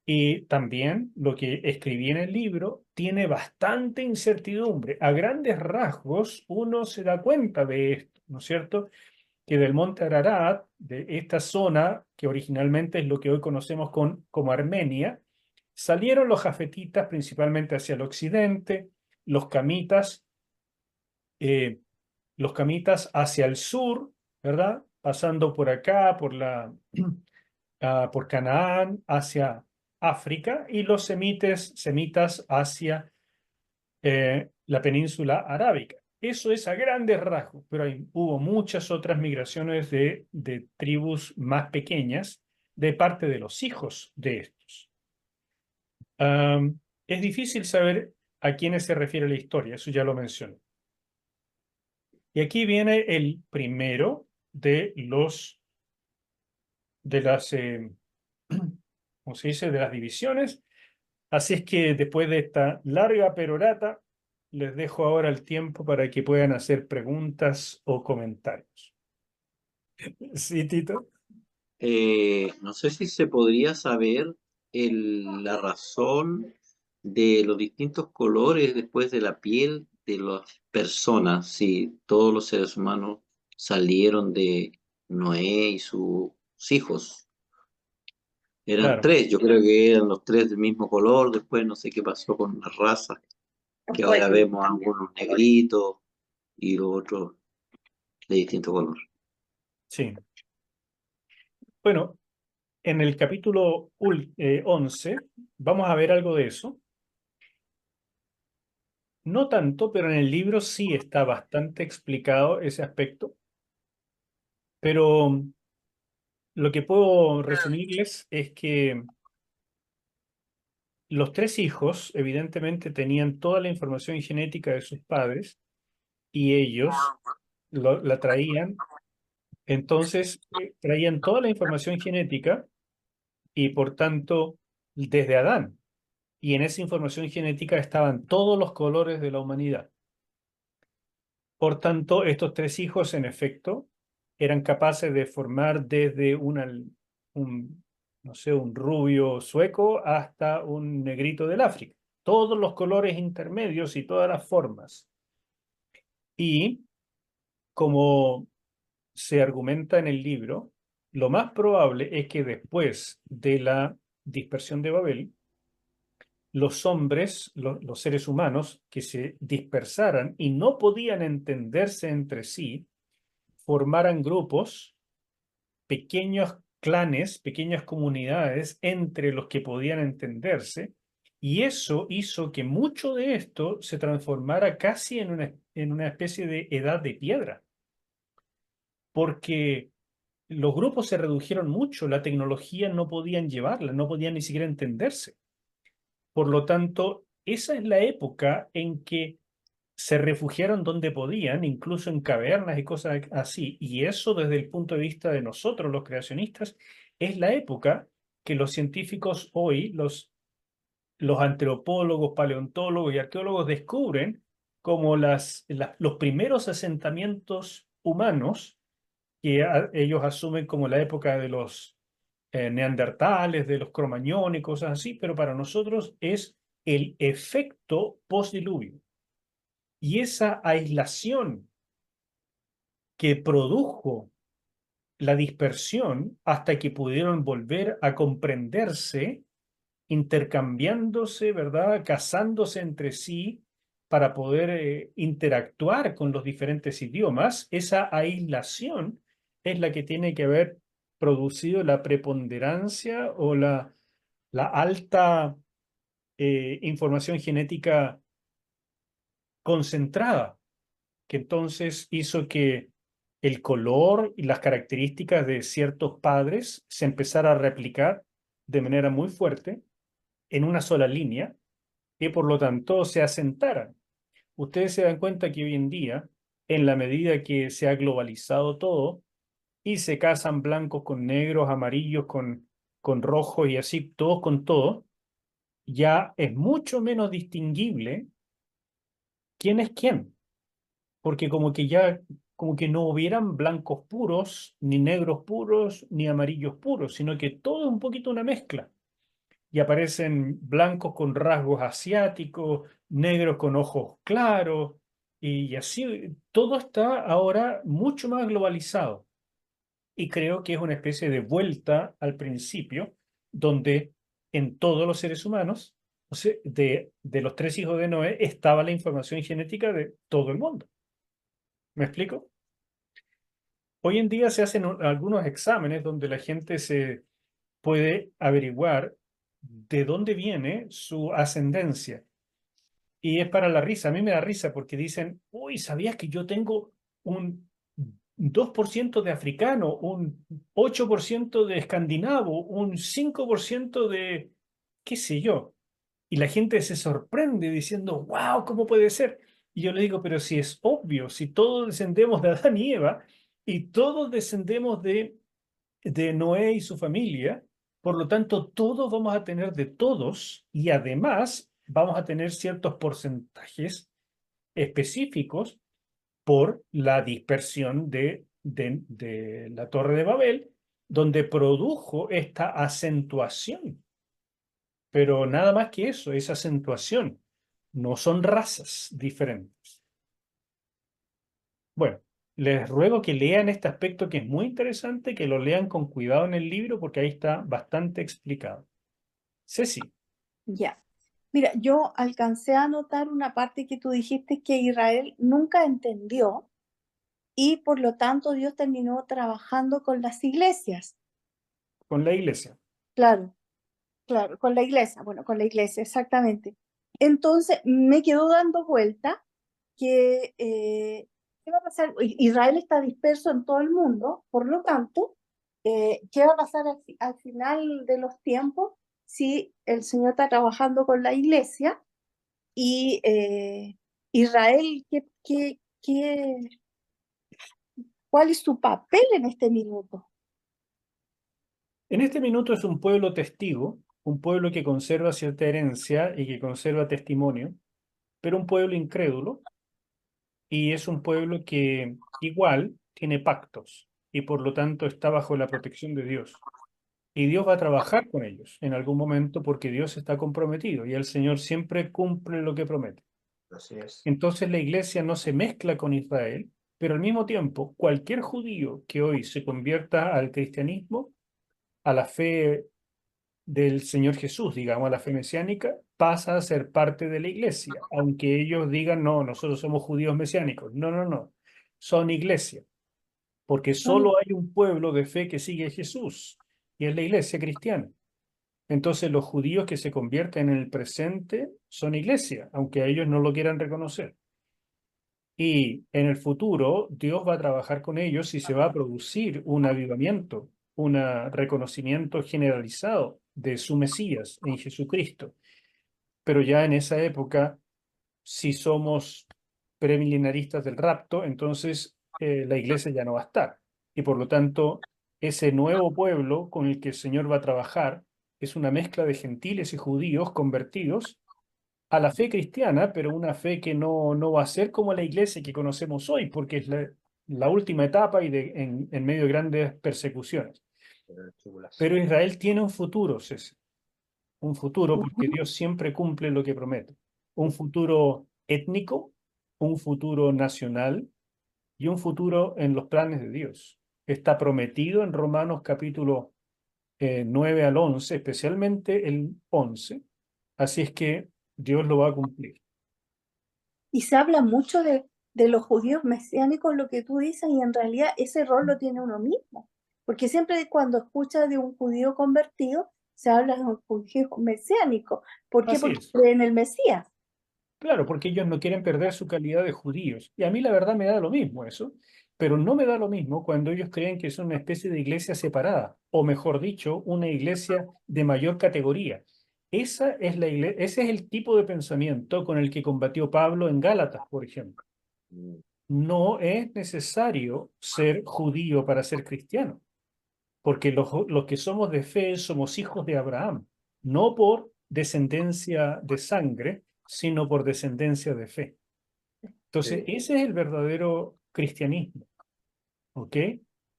Y también lo que escribí en el libro tiene bastante incertidumbre. A grandes rasgos, uno se da cuenta de esto, ¿no es cierto? Que del monte Ararat, de esta zona, que originalmente es lo que hoy conocemos como Armenia, salieron los jafetitas principalmente hacia el occidente, los camitas, eh, los camitas hacia el sur, ¿verdad? Pasando por acá, por Canaán, hacia África, y los semitas hacia la península arábica. Eso es a grandes rasgos, pero hubo muchas otras migraciones de tribus más pequeñas de parte de los hijos de estos. Es difícil saber a quiénes se refiere la historia, eso ya lo mencioné. Y aquí viene el primero de las, ¿cómo se dice? De las divisiones. Así es que después de esta larga perorata, les dejo ahora el tiempo para que puedan hacer preguntas o comentarios. ¿Sí, Tito? No sé si se podría saber la razón de los distintos colores después de la piel de las personas, si todos los seres humanos salieron de Noé y sus hijos. Eran Claro, tres, yo creo que eran los tres del mismo color, después no sé qué pasó con las razas, que ahora vemos algunos negritos y los otros de distinto color. sí. Bueno, en el capítulo 11 vamos a ver algo de eso. No tanto, pero en el libro sí está bastante explicado ese aspecto. Pero lo que puedo resumirles es que los tres hijos evidentemente tenían toda la información genética de sus padres y ellos la traían. Entonces, traían toda la información genética y por tanto, desde Adán. Y en esa información genética estaban todos los colores de la humanidad. Por tanto, estos tres hijos, en efecto, eran capaces de formar desde no sé, un rubio sueco hasta un negrito del África. Todos los colores intermedios y todas las formas. Y como se argumenta en el libro, lo más probable es que después de la dispersión de Babel, los hombres, los seres humanos, que se dispersaran y no podían entenderse entre sí, formaran grupos, pequeños clanes, pequeñas comunidades entre los que podían entenderse, y eso hizo que mucho de esto se transformara casi en una especie de edad de piedra, porque los grupos se redujeron mucho, la tecnología no podían llevarla, no podían ni siquiera entenderse. Por lo tanto, esa es la época en que se refugiaron donde podían, incluso en cavernas y cosas así. Y eso desde el punto de vista de nosotros, los creacionistas, es la época que los científicos hoy, los antropólogos, paleontólogos y arqueólogos descubren como los primeros asentamientos humanos que ellos asumen como la época de los neandertales, de los cromañones y cosas así, pero para nosotros es el efecto postdiluvio. Y esa aislación que produjo la dispersión hasta que pudieron volver a comprenderse, intercambiándose, ¿verdad? Casándose entre sí para poder interactuar con los diferentes idiomas, esa aislación es la que tiene que haber producido la preponderancia o la alta información genética concentrada, que entonces hizo que el color y las características de ciertos padres se empezara a replicar de manera muy fuerte en una sola línea y por lo tanto se asentaran. Ustedes se dan cuenta que hoy en día, en la medida que se ha globalizado todo y se casan blancos con negros, amarillos con rojos y así, todos con todo, ya es mucho menos distinguible quién es quién, porque como que ya, como que no hubieran blancos puros, ni negros puros, ni amarillos puros, sino que todo es un poquito una mezcla. Y aparecen blancos con rasgos asiáticos, negros con ojos claros, y así todo está ahora mucho más globalizado. Y creo que es una especie de vuelta al principio, donde en todos los seres humanos, o sea, de los tres hijos de Noé, estaba la información genética de todo el mundo. ¿Me explico? Hoy en día se hacen algunos exámenes donde la gente se puede averiguar de dónde viene su ascendencia. Y es para la risa. A mí me da risa porque dicen, uy, ¿sabías que yo tengo un 2% de africano, un 8% de escandinavo, un 5% de qué sé yo? Y la gente se sorprende diciendo, wow, ¿cómo puede ser? Y yo le digo, pero si es obvio, si todos descendemos de Adán y Eva y todos descendemos de Noé y su familia, por lo tanto, todos vamos a tener de todos y además vamos a tener ciertos porcentajes específicos por la dispersión de la Torre de Babel, donde produjo esta acentuación. Pero nada más que eso, es acentuación. No son razas diferentes. Bueno, les ruego que lean este aspecto que es muy interesante, que lo lean con cuidado en el libro porque ahí está bastante explicado. Ceci, Ya. Mira, yo alcancé a notar una parte que tú dijiste que Israel nunca entendió y por lo tanto Dios terminó trabajando con las iglesias. con la iglesia. Claro, claro, con la iglesia, bueno, con la iglesia, exactamente. Entonces me quedó dando vuelta que, ¿qué va a pasar? Israel está disperso en todo el mundo, por lo tanto, ¿qué va a pasar al final de los tiempos si el Señor está trabajando con la iglesia y Israel, cuál es su papel en este minuto? En este minuto es un pueblo testigo, un pueblo que conserva cierta herencia y que conserva testimonio, pero un pueblo incrédulo y es un pueblo que igual tiene pactos y por lo tanto está bajo la protección de Dios. Y Dios va a trabajar con ellos en algún momento porque Dios está comprometido y el Señor siempre cumple lo que promete. Así es. Entonces la iglesia no se mezcla con Israel, pero al mismo tiempo cualquier judío que hoy se convierta al cristianismo, a la fe del Señor Jesús, digamos, a la fe mesiánica, pasa a ser parte de la iglesia, aunque ellos digan, no, nosotros somos judíos mesiánicos. No, no, no, son iglesia, porque Son- solo hay un pueblo de fe que sigue a Jesús, y es la iglesia cristiana. Entonces los judíos que se convierten en el presente son iglesia, aunque ellos no lo quieran reconocer. Y en el futuro Dios va a trabajar con ellos y se va a producir un avivamiento, un reconocimiento generalizado de su Mesías en Jesucristo. Pero ya en esa época, si somos premilenaristas del rapto, entonces la iglesia ya no va a estar. Y por lo tanto, ese nuevo pueblo con el que el Señor va a trabajar es una mezcla de gentiles y judíos convertidos a la fe cristiana, pero una fe que no va a ser como la iglesia que conocemos hoy, porque es la última etapa y en medio de grandes persecuciones. Pero Israel tiene un futuro, César, un futuro porque Dios siempre cumple lo que promete. Un futuro étnico, un futuro nacional y un futuro en los planes de Dios. Está prometido en Romanos capítulo 9 al 11, especialmente el 11. Así es que Dios lo va a cumplir. Y se habla mucho de los judíos mesiánicos, lo que tú dices, y en realidad ese rol lo tiene uno mismo. Porque siempre cuando escuchas de un judío convertido, se habla de un judío mesiánico. ¿Por qué? Así Porque es. creen en el Mesías. Claro, porque ellos no quieren perder su calidad de judíos. Y a mí la verdad me da lo mismo eso, pero no me da lo mismo cuando ellos creen que es una especie de iglesia separada, o mejor dicho, una iglesia de mayor categoría. Ese es el tipo de pensamiento con el que combatió Pablo en Gálatas, por ejemplo. No es necesario ser judío para ser cristiano, porque los que somos de fe somos hijos de Abraham, no por descendencia de sangre, sino por descendencia de fe. Entonces, Sí. ese es el verdadero cristianismo, ¿ok?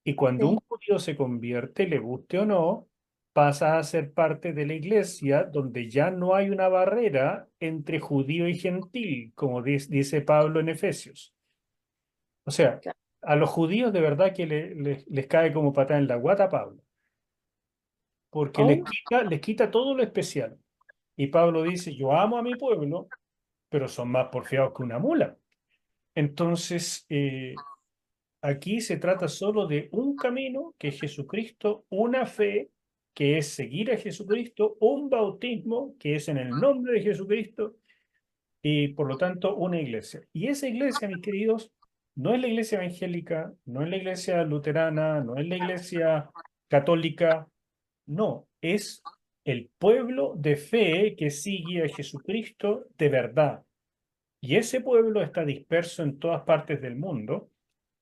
Y cuando un Sí. judío se convierte, le guste o no, pasa a ser parte de la iglesia donde ya no hay una barrera entre judío y gentil, como dice Pablo en Efesios. O sea, a los judíos de verdad que les cae como patada en la guata a Pablo, porque Oh, les quita todo lo especial. Y Pablo dice, yo amo a mi pueblo, pero son más porfiados que una mula. Entonces, aquí se trata solo de un camino, que es Jesucristo, una fe, que es seguir a Jesucristo, un bautismo, que es en el nombre de Jesucristo, y por lo tanto una iglesia. Y esa iglesia, mis queridos, no es la iglesia evangélica, no es la iglesia luterana, no es la iglesia católica, no, es el pueblo de fe que sigue a Jesucristo de verdad. Y ese pueblo está disperso en todas partes del mundo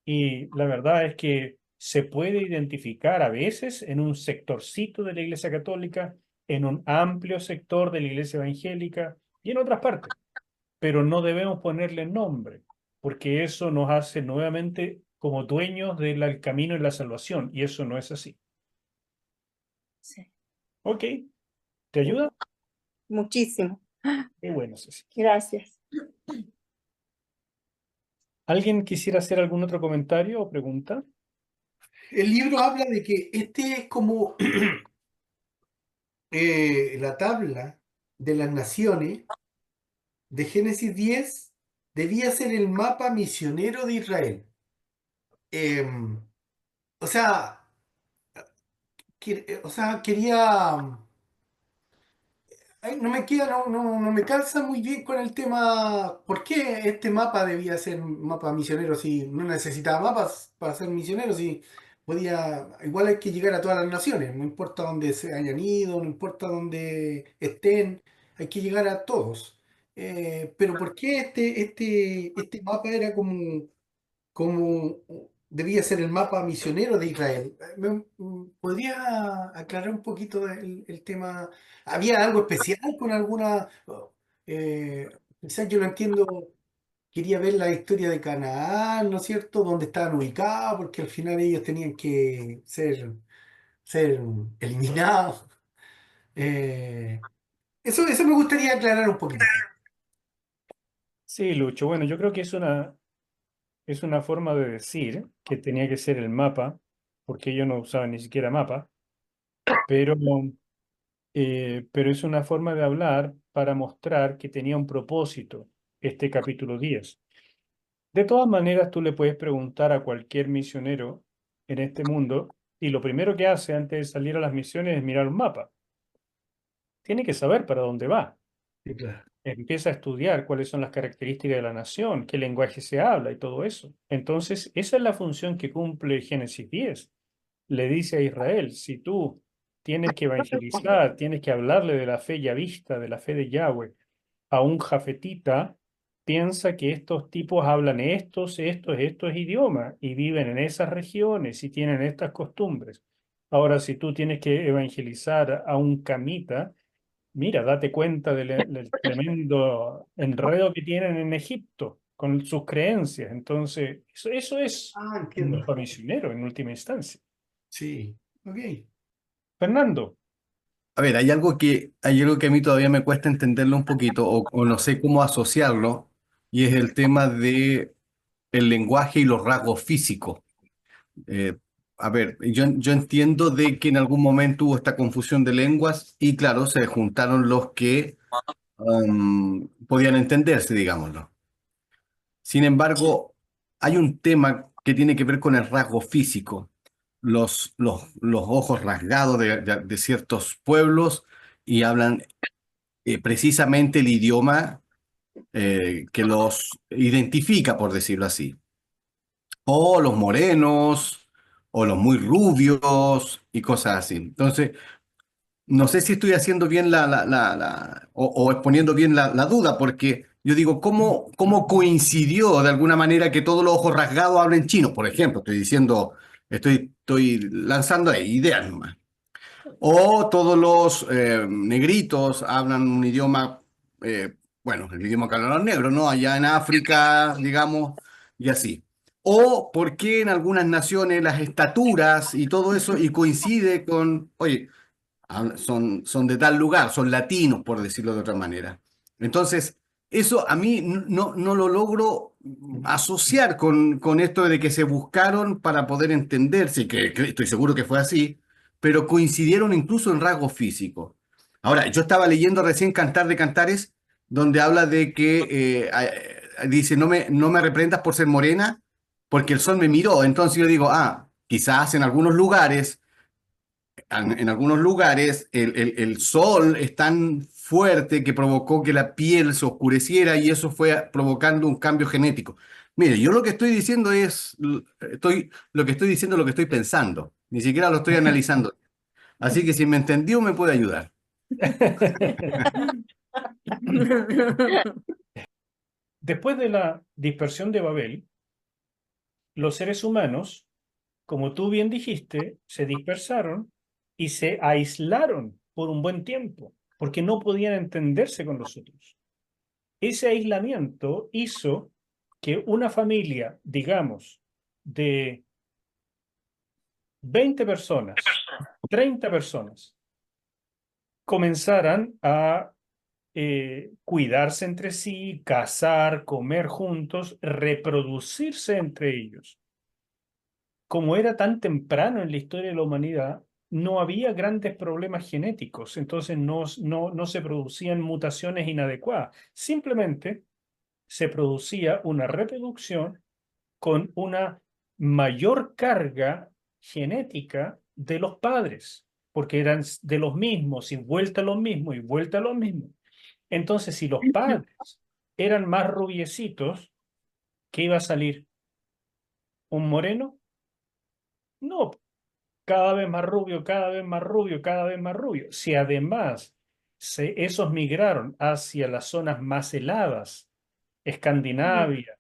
y la verdad es que se puede identificar a veces en un sectorcito de la Iglesia Católica, en un amplio sector de la Iglesia Evangélica y en otras partes. pero no debemos ponerle nombre, porque eso nos hace nuevamente como dueños del camino y la salvación, y eso no es así. Sí. ¿Ok? ¿Te ayuda? Muchísimo. Qué bueno, Ceci. Gracias. ¿Alguien quisiera hacer algún otro comentario o pregunta? El libro habla de que este es como la tabla de las naciones de Génesis 10 debía ser el mapa misionero de Israel. O sea, quería... Ay, no me queda, no me calza muy bien con el tema. ¿Por qué este mapa debía ser un mapa misionero si no necesitaba mapas para ser misionero? Si podía, igual hay que llegar a todas las naciones, no importa dónde se hayan ido, no importa dónde estén, hay que llegar a todos. Pero ¿por qué este mapa era como debía ser el mapa misionero de Israel? ¿Podría aclarar un poquito el tema? ¿Había algo especial con alguna... Eh, quizás yo lo entiendo, quería ver la historia de Canaán, ¿no es cierto? ¿Dónde estaban ubicados? Porque al final ellos tenían que ser eliminados. Eh, eso me gustaría aclarar un poquito. Sí, Lucho. Bueno, yo creo que es una forma de decir que tenía que ser el mapa, porque ellos no usaban ni siquiera mapa, pero, pero es una forma de hablar para mostrar que tenía un propósito este capítulo 10. De todas maneras, tú le puedes preguntar a cualquier misionero en este mundo y lo primero que hace antes de salir a las misiones es mirar un mapa. Tiene que saber para dónde va. Sí, claro. Empieza a estudiar cuáles son las características de la nación, qué lenguaje se habla y todo eso. Entonces, esa es la función que cumple Génesis 10. Le dice a Israel, si tú tienes que evangelizar, tienes que hablarle de la fe ya vista, de la fe de Yahweh, a un jafetita, piensa que estos tipos hablan estos idiomas y viven en esas regiones y tienen estas costumbres. Ahora, si tú tienes que evangelizar a un camita, mira, date cuenta del tremendo enredo que tienen en Egipto con sus creencias. Entonces, eso es Ah, un entiendo. mapa misionero en última instancia. Sí, ok. Fernando, A ver, hay algo que a mí todavía me cuesta entenderlo un poquito o no sé cómo asociarlo, y es el tema de el lenguaje y los rasgos físicos. Eh, a ver, yo entiendo de que en algún momento hubo esta confusión de lenguas y claro, se juntaron los que podían entenderse, digámoslo. Sin embargo, hay un tema que tiene que ver con el rasgo físico. Los ojos rasgados de ciertos pueblos y hablan precisamente el idioma que los identifica, por decirlo así. O los morenos, o los muy rubios y cosas así. Entonces, no sé si estoy haciendo bien o exponiendo bien la duda, porque yo digo, ¿cómo coincidió de alguna manera que todos los ojos rasgados hablen chino? Por ejemplo, estoy lanzando ahí ideas nomás. O todos los negritos hablan un idioma, bueno, el idioma que hablan los negros, ¿no? Allá en África, digamos, y así. O por qué en algunas naciones las estaturas y todo eso, y coincide con, oye, son de tal lugar, son latinos, por decirlo de otra manera. Entonces, eso a mí no lo logro asociar con esto de que se buscaron para poder entenderse, y que estoy seguro que fue así, pero coincidieron incluso en rasgos físicos. Ahora, yo estaba leyendo recién Cantar de Cantares, donde habla de que, dice, no me reprendas por ser morena, porque el sol me miró. Entonces yo digo, quizás en algunos lugares el sol es tan fuerte que provocó que la piel se oscureciera y eso fue provocando un cambio genético. Mire, yo lo que estoy diciendo lo que estoy diciendo es lo que estoy pensando, ni siquiera lo estoy analizando. Así que si me entendió me puede ayudar. después de la dispersión de Babel, los seres humanos, como tú bien dijiste, se dispersaron y se aislaron por un buen tiempo, porque no podían entenderse con los otros. ese aislamiento hizo que una familia, digamos, de 20 personas, 30 personas, comenzaran a cuidarse entre sí, cazar, comer juntos, reproducirse entre ellos. Como era tan temprano en la historia de la humanidad, no había grandes problemas genéticos, entonces no se producían mutaciones inadecuadas. Simplemente se producía una reproducción con una mayor carga genética de los padres, porque eran de los mismos y vuelta a los mismos y vuelta a los mismos. Entonces, si los padres eran más rubiecitos, ¿qué iba a salir? ¿Un moreno? No, cada vez más rubio, cada vez más rubio, cada vez más rubio. Si además esos migraron hacia las zonas más heladas, Escandinavia,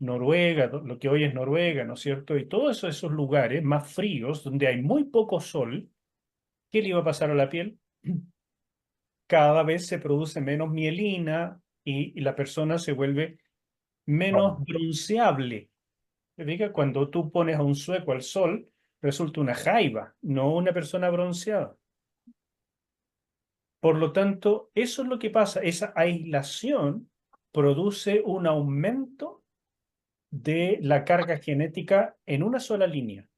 Noruega, lo que hoy es Noruega, ¿no es cierto? Y todos esos lugares más fríos, donde hay muy poco sol, ¿qué le iba a pasar a la piel? Cada vez se produce menos mielina y la persona se vuelve menos bronceable. ¿Te fijas? Cuando tú pones a un sueco al sol, resulta una jaiba, no una persona bronceada. Por lo tanto, eso es lo que pasa. Esa aislación produce un aumento de la carga genética en una sola línea.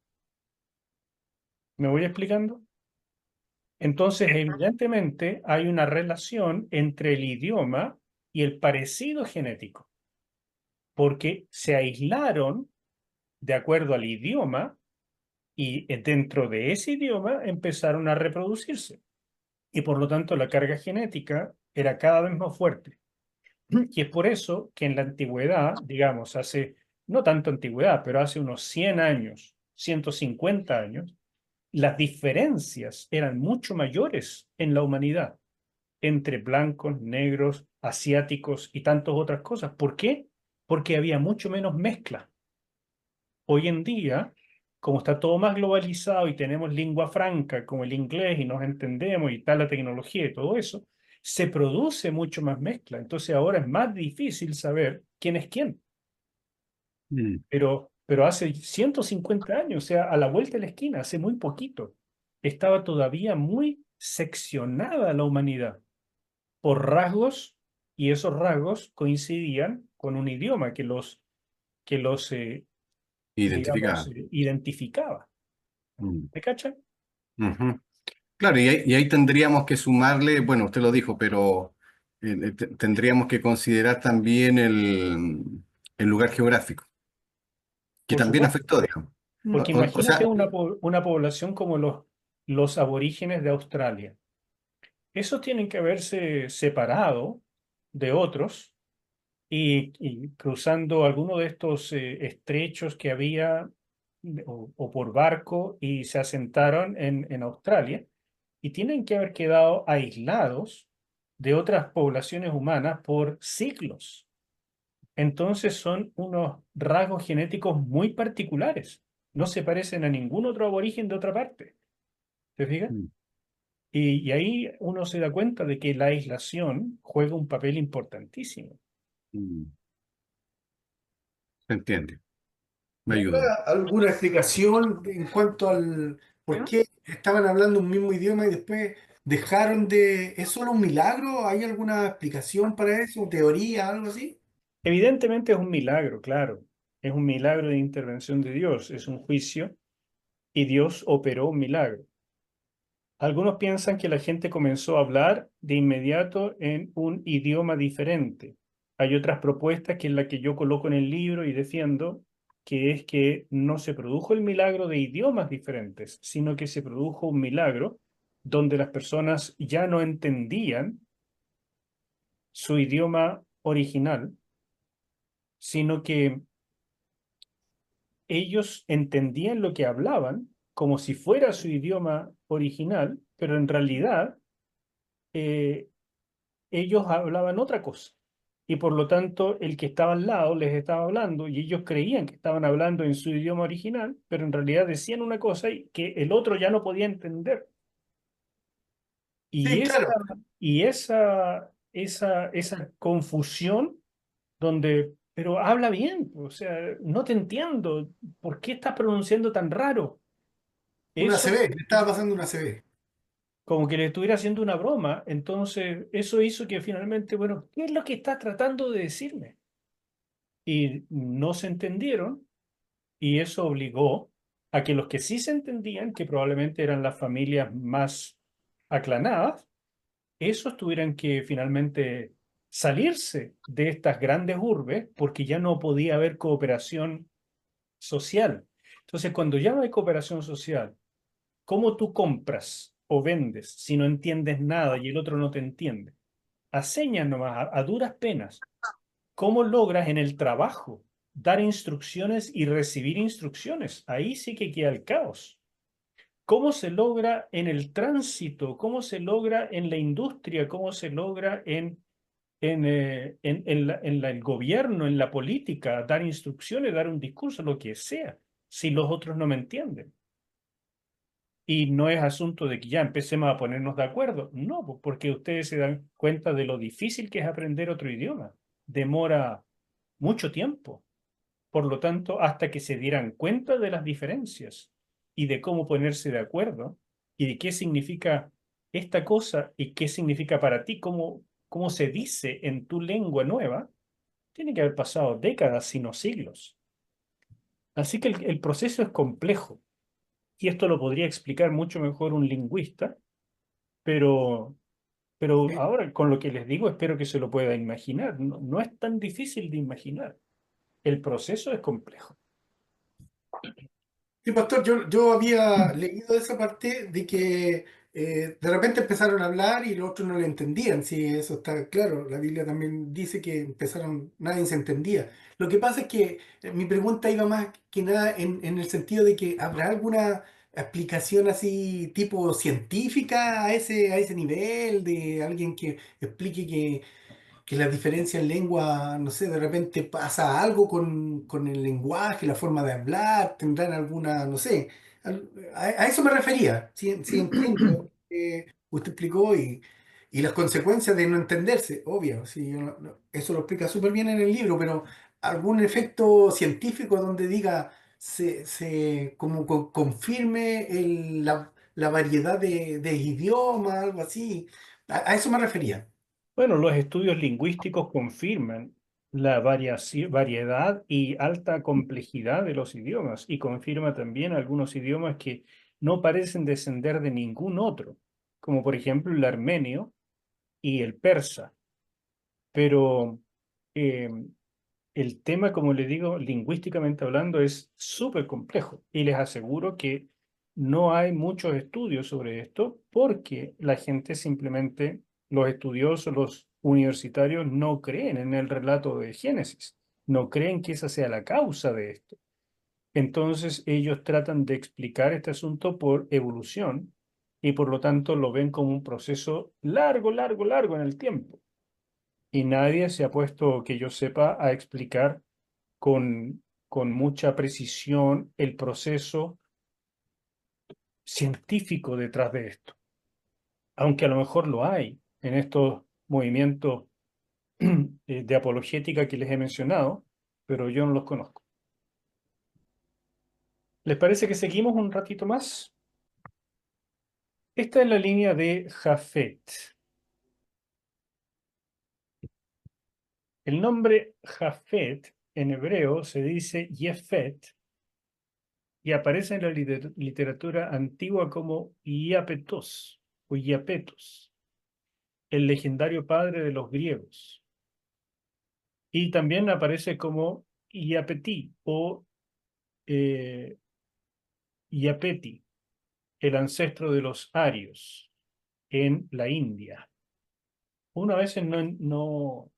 ¿Me voy explicando? Entonces, evidentemente, hay una relación entre el idioma y el parecido genético, porque se aislaron de acuerdo al idioma y dentro de ese idioma empezaron a reproducirse. Y por lo tanto, la carga genética era cada vez más fuerte. Y es por eso que en la antigüedad, digamos, no tanto antigüedad, pero hace unos 100 años, 150 años, las diferencias eran mucho mayores en la humanidad entre blancos, negros, asiáticos y tantas otras cosas. ¿Por qué? Porque había mucho menos mezcla. Hoy en día, como está todo más globalizado y tenemos lengua franca como el inglés y nos entendemos y tal la tecnología y todo eso, se produce mucho más mezcla. Entonces ahora es más difícil saber quién es quién. Mm. Pero hace 150 años, o sea, a la vuelta de la esquina, hace muy poquito, estaba todavía muy seccionada la humanidad por rasgos y esos rasgos coincidían con un idioma que los digamos, Identificada. identificaba. Mm. ¿Me cachan? Ujú. Claro, y ahí tendríamos que sumarle, bueno, usted lo dijo, pero tendríamos que considerar también el lugar geográfico, que Por también supuesto. afectó, digamos. Porque O sea, imagínate una población como los aborígenes de Australia. Esos tienen que haberse separado de otros y cruzando alguno de estos estrechos que había o por barco y se asentaron en Australia y tienen que haber quedado aislados de otras poblaciones humanas por siglos. Entonces son unos rasgos genéticos muy particulares. No se parecen a ningún otro aborigen de otra parte. ¿Te fijas? mm, Y ahí uno se da cuenta de que la aislación juega un papel importantísimo. mm, se entiende, me ¿Y ayuda. habrá alguna explicación en cuanto al por qué estaban hablando un mismo idioma y después dejaron de... ¿Es solo un milagro? ¿Hay alguna explicación para eso? ¿Teoría? ¿Algo así? Evidentemente es un milagro, claro. Es un milagro de intervención de Dios, es un juicio y Dios operó un milagro. Algunos piensan que la gente comenzó a hablar de inmediato en un idioma diferente. Hay otras propuestas que es la que yo coloco en el libro y defiendo, que es que no se produjo el milagro de idiomas diferentes, sino que se produjo un milagro donde las personas ya no entendían su idioma original, sino que ellos entendían lo que hablaban como si fuera su idioma original, pero en realidad eh, ellos hablaban otra cosa. Y por lo tanto, el que estaba al lado les estaba hablando y ellos creían que estaban hablando en su idioma original, pero en realidad decían una cosa y que el otro ya no podía entender. Y Sí, esa, claro. y esa esa confusión donde, pero habla bien, o sea, no te entiendo, ¿por qué estás pronunciando tan raro? Una Eso ACV, le estaba pasando una ACV. como que le estuviera haciendo una broma, entonces eso hizo que finalmente, bueno, ¿qué es lo que estás tratando de decirme? Y no se entendieron y eso obligó a que los que sí se entendían, que probablemente eran las familias más aclanadas, esos tuvieran que finalmente salirse de estas grandes urbes porque ya no podía haber cooperación social. Entonces, cuando ya no hay cooperación social, ¿cómo tú compras o vendes si no entiendes nada y el otro no te entiende? A señas nomás, a duras penas. ¿Cómo logras en el trabajo dar instrucciones y recibir instrucciones? Ahí sí que queda el caos. ¿Cómo se logra en el tránsito? ¿Cómo se logra en la industria? ¿Cómo se logra el gobierno, en la política, dar instrucciones, dar un discurso, lo que sea, si los otros no me entienden? Y no es asunto de que ya empecemos a ponernos de acuerdo. No, pues, porque ustedes se dan cuenta de lo difícil que es aprender otro idioma. Demora mucho tiempo. Por lo tanto, hasta que se dieran cuenta de las diferencias y de cómo ponerse de acuerdo y de qué significa esta cosa y qué significa para ti, cómo se dice en tu lengua nueva, tiene que haber pasado décadas, sino siglos. Así que el proceso es complejo y esto lo podría explicar mucho mejor un lingüista, pero, pero Eh, ahora con lo que les digo espero que se lo pueda imaginar. No, no es tan difícil de imaginar. El proceso es complejo. Sí, pastor, yo había leído esa parte de que de repente empezaron a hablar y los otros no le entendían. Sí, eso está claro. La Biblia también dice que empezaron, nadie se entendía. Lo que pasa es que mi pregunta iba más que nada en el sentido de que habrá alguna explicación así tipo científica a ese nivel de alguien que explique que la diferencia en lengua, no sé, de repente pasa algo con el lenguaje, la forma de hablar, tendrán alguna, no sé, a eso me refería, sí entiendo que usted explicó y las consecuencias de no entenderse, obvio, sí, eso lo explica súper bien en el libro, pero algún efecto científico donde diga, como confirme la variedad de idiomas, algo así, a eso me refería. Bueno, los estudios lingüísticos confirman la variedad y alta complejidad de los idiomas y confirma también algunos idiomas que no parecen descender de ningún otro, como por ejemplo el armenio y el persa. Pero eh, el tema, como le digo, lingüísticamente hablando, es súper complejo y les aseguro que no hay muchos estudios sobre esto porque la gente simplemente, los estudiosos, los universitarios, no creen en el relato de Génesis, no creen que esa sea la causa de esto. Entonces ellos tratan de explicar este asunto por evolución y por lo tanto lo ven como un proceso largo, largo, largo en el tiempo. Y nadie se ha puesto, que yo sepa, a explicar con mucha precisión el proceso científico detrás de esto, aunque a lo mejor lo hay en estos movimientos de apologética que les he mencionado, pero yo no los conozco. ¿Les parece que seguimos un ratito más? Esta es la línea de Jafet. El nombre Jafet en hebreo se dice Yefet y aparece en la literatura antigua como Iapetos o Iapetos, el legendario padre de los griegos. Y también aparece como Iapetí o eh, Iapeti, el ancestro de los arios en la India. Uno a veces no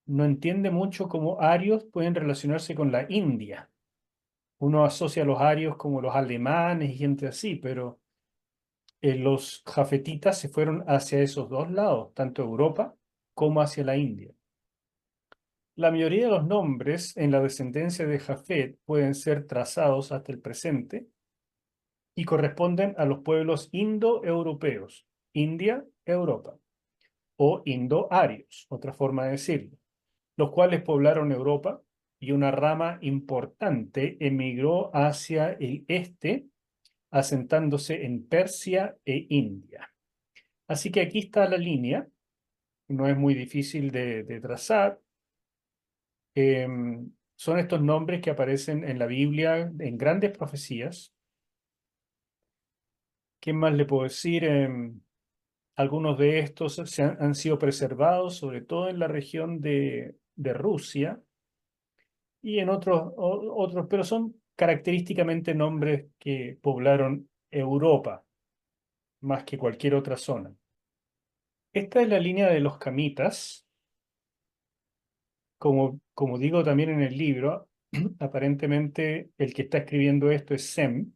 entiende mucho cómo arios pueden relacionarse con la India. Uno asocia a los arios como los alemanes y gente así, pero los jafetitas se fueron hacia esos dos lados, tanto Europa como hacia la India. La mayoría de los nombres en la descendencia de Jafet pueden ser trazados hasta el presente y corresponden a los pueblos indoeuropeos, India, Europa. o indo-arios, otra forma de decirlo, los cuales poblaron Europa y una rama importante emigró hacia el este, asentándose en Persia e India. Así que aquí está la línea, no es muy difícil de trazar. Son estos nombres que aparecen en la Biblia en grandes profecías. ¿Qué más le puedo decir? Algunos de estos han sido preservados, sobre todo en la región de Rusia y en otros, pero son característicamente nombres que poblaron Europa más que cualquier otra zona. Esta es la línea de los camitas. Como digo también en el libro, aparentemente el que está escribiendo esto es Sem,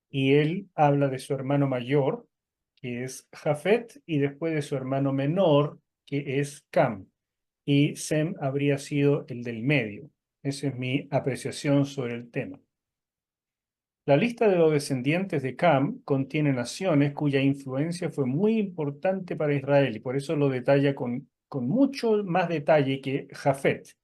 y él habla de su hermano mayor, que es Jafet, y después de su hermano menor, que es Cam. Y Sem habría sido el del medio. Esa es mi apreciación sobre el tema. La lista de los descendientes de Cam contiene naciones cuya influencia fue muy importante para Israel, y por eso lo detalla con mucho más detalle que Jafet.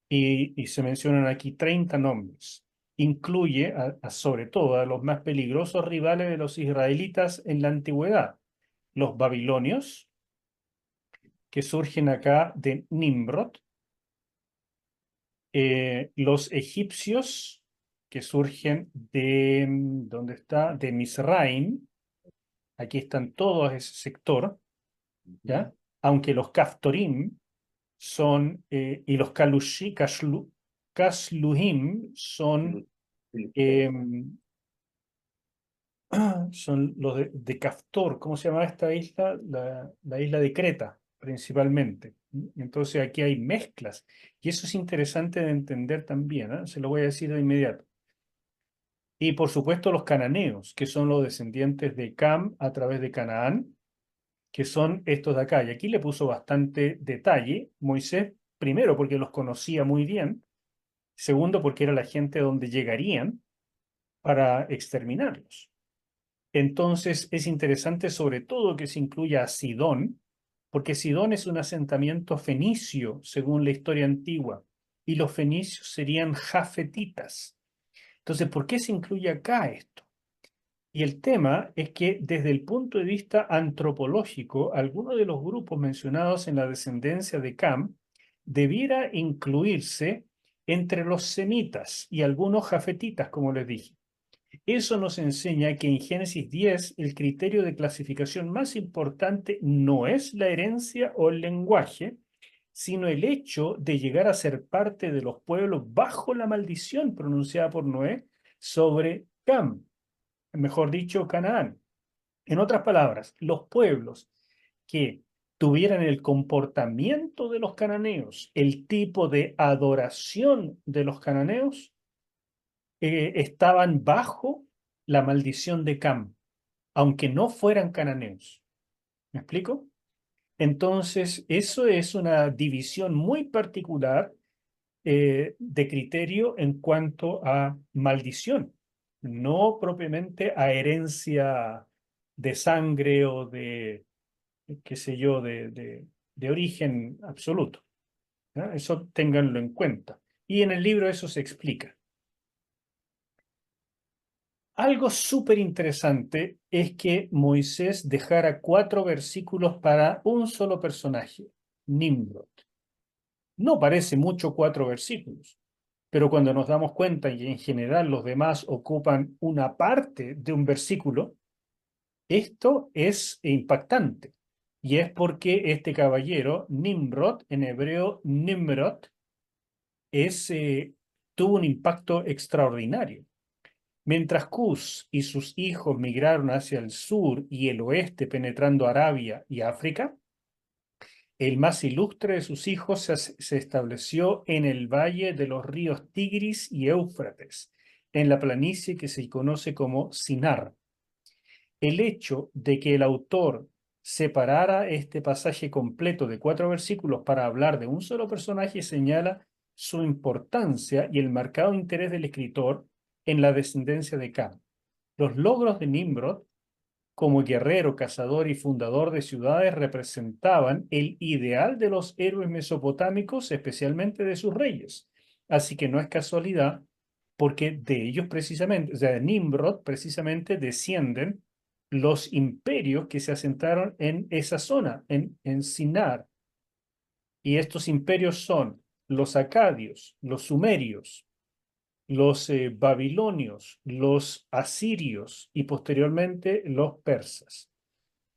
Y se mencionan aquí 30 nombres. Incluye, sobre todo, a los más peligrosos rivales de los israelitas en la antigüedad, los babilonios, que surgen acá de Nimrod, los egipcios, que surgen de, ¿dónde está? De Misraim. Aquí están todos ese sector, ¿ya? Aunque los Kaftorim son, y los Kasluhim son, son los de Kaftor. ¿Cómo se llama esta isla? La isla de Creta, principalmente. Entonces aquí hay mezclas. Y eso es interesante de entender también, ¿eh? Se lo voy a decir de inmediato. Y por supuesto los cananeos, que son los descendientes de Cam a través de Canaán, que son estos de acá. Y aquí le puso bastante detalle Moisés, primero porque los conocía muy bien, segundo porque era la gente donde llegarían para exterminarlos. Entonces es interesante sobre todo que se incluya a Sidón, porque Sidón es un asentamiento fenicio, según la historia antigua, y los fenicios serían jafetitas. Entonces, ¿por qué se incluye acá esto? Y el tema es que desde el punto de vista antropológico, alguno de los grupos mencionados en la descendencia de Cam debiera incluirse entre los semitas y algunos jafetitas, como les dije. Eso nos enseña que en Génesis 10 el criterio de clasificación más importante no es la herencia o el lenguaje, sino el hecho de llegar a ser parte de los pueblos bajo la maldición pronunciada por Noé sobre Cam, mejor dicho, Canaán. En otras palabras, los pueblos que tuvieran el comportamiento de los cananeos, el tipo de adoración de los cananeos, estaban bajo la maldición de Cam, aunque no fueran cananeos. ¿Me explico? Entonces, eso es una división muy particular de criterio en cuanto a maldición, no propiamente a herencia de sangre o de, qué sé yo, de origen absoluto. ¿Ya? Eso ténganlo en cuenta. Y en el libro eso se explica. Algo súper interesante es que Moisés dejara 4 versículos para un solo personaje, Nimrod. No parece mucho 4 versículos, pero cuando nos damos cuenta y en general los demás ocupan una parte de un versículo, esto es impactante. Y es porque este caballero, Nimrod, en hebreo Nimrod, tuvo un impacto extraordinario. Mientras Cus y sus hijos migraron hacia el sur y el oeste, penetrando Arabia y África, el más ilustre de sus hijos se estableció en el valle de los ríos Tigris y Éufrates, en la planicie que se conoce como Sinar. El hecho de que el autor separara este pasaje completo de 4 versículos para hablar de un solo personaje señala su importancia y el marcado interés del escritor en la descendencia de Cam. Los logros de Nimrod como guerrero, cazador y fundador de ciudades, representaban el ideal de los héroes mesopotámicos, especialmente de sus reyes. Así que no es casualidad, porque de ellos precisamente, o sea, de Nimrod precisamente descienden los imperios que se asentaron en esa zona, en Sinar. Y estos imperios son los acadios, los sumerios, los babilonios, los asirios y posteriormente los persas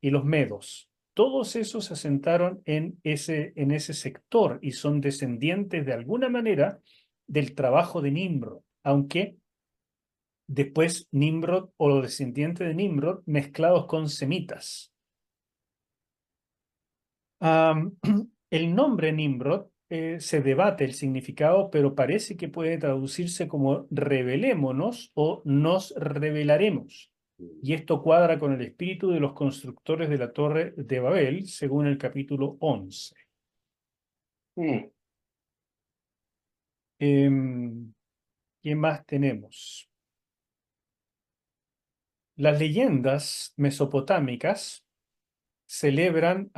y los medos. Todos esos se asentaron en ese sector y son descendientes de alguna manera del trabajo de Nimrod, aunque después Nimrod o los descendientes de Nimrod mezclados con semitas. El nombre Nimrod se debate el significado, pero parece que puede traducirse como revelémonos o nos revelaremos. Y esto cuadra con el espíritu de los constructores de la Torre de Babel, según el capítulo 11. ¿Qué más tenemos? Las leyendas mesopotámicas celebran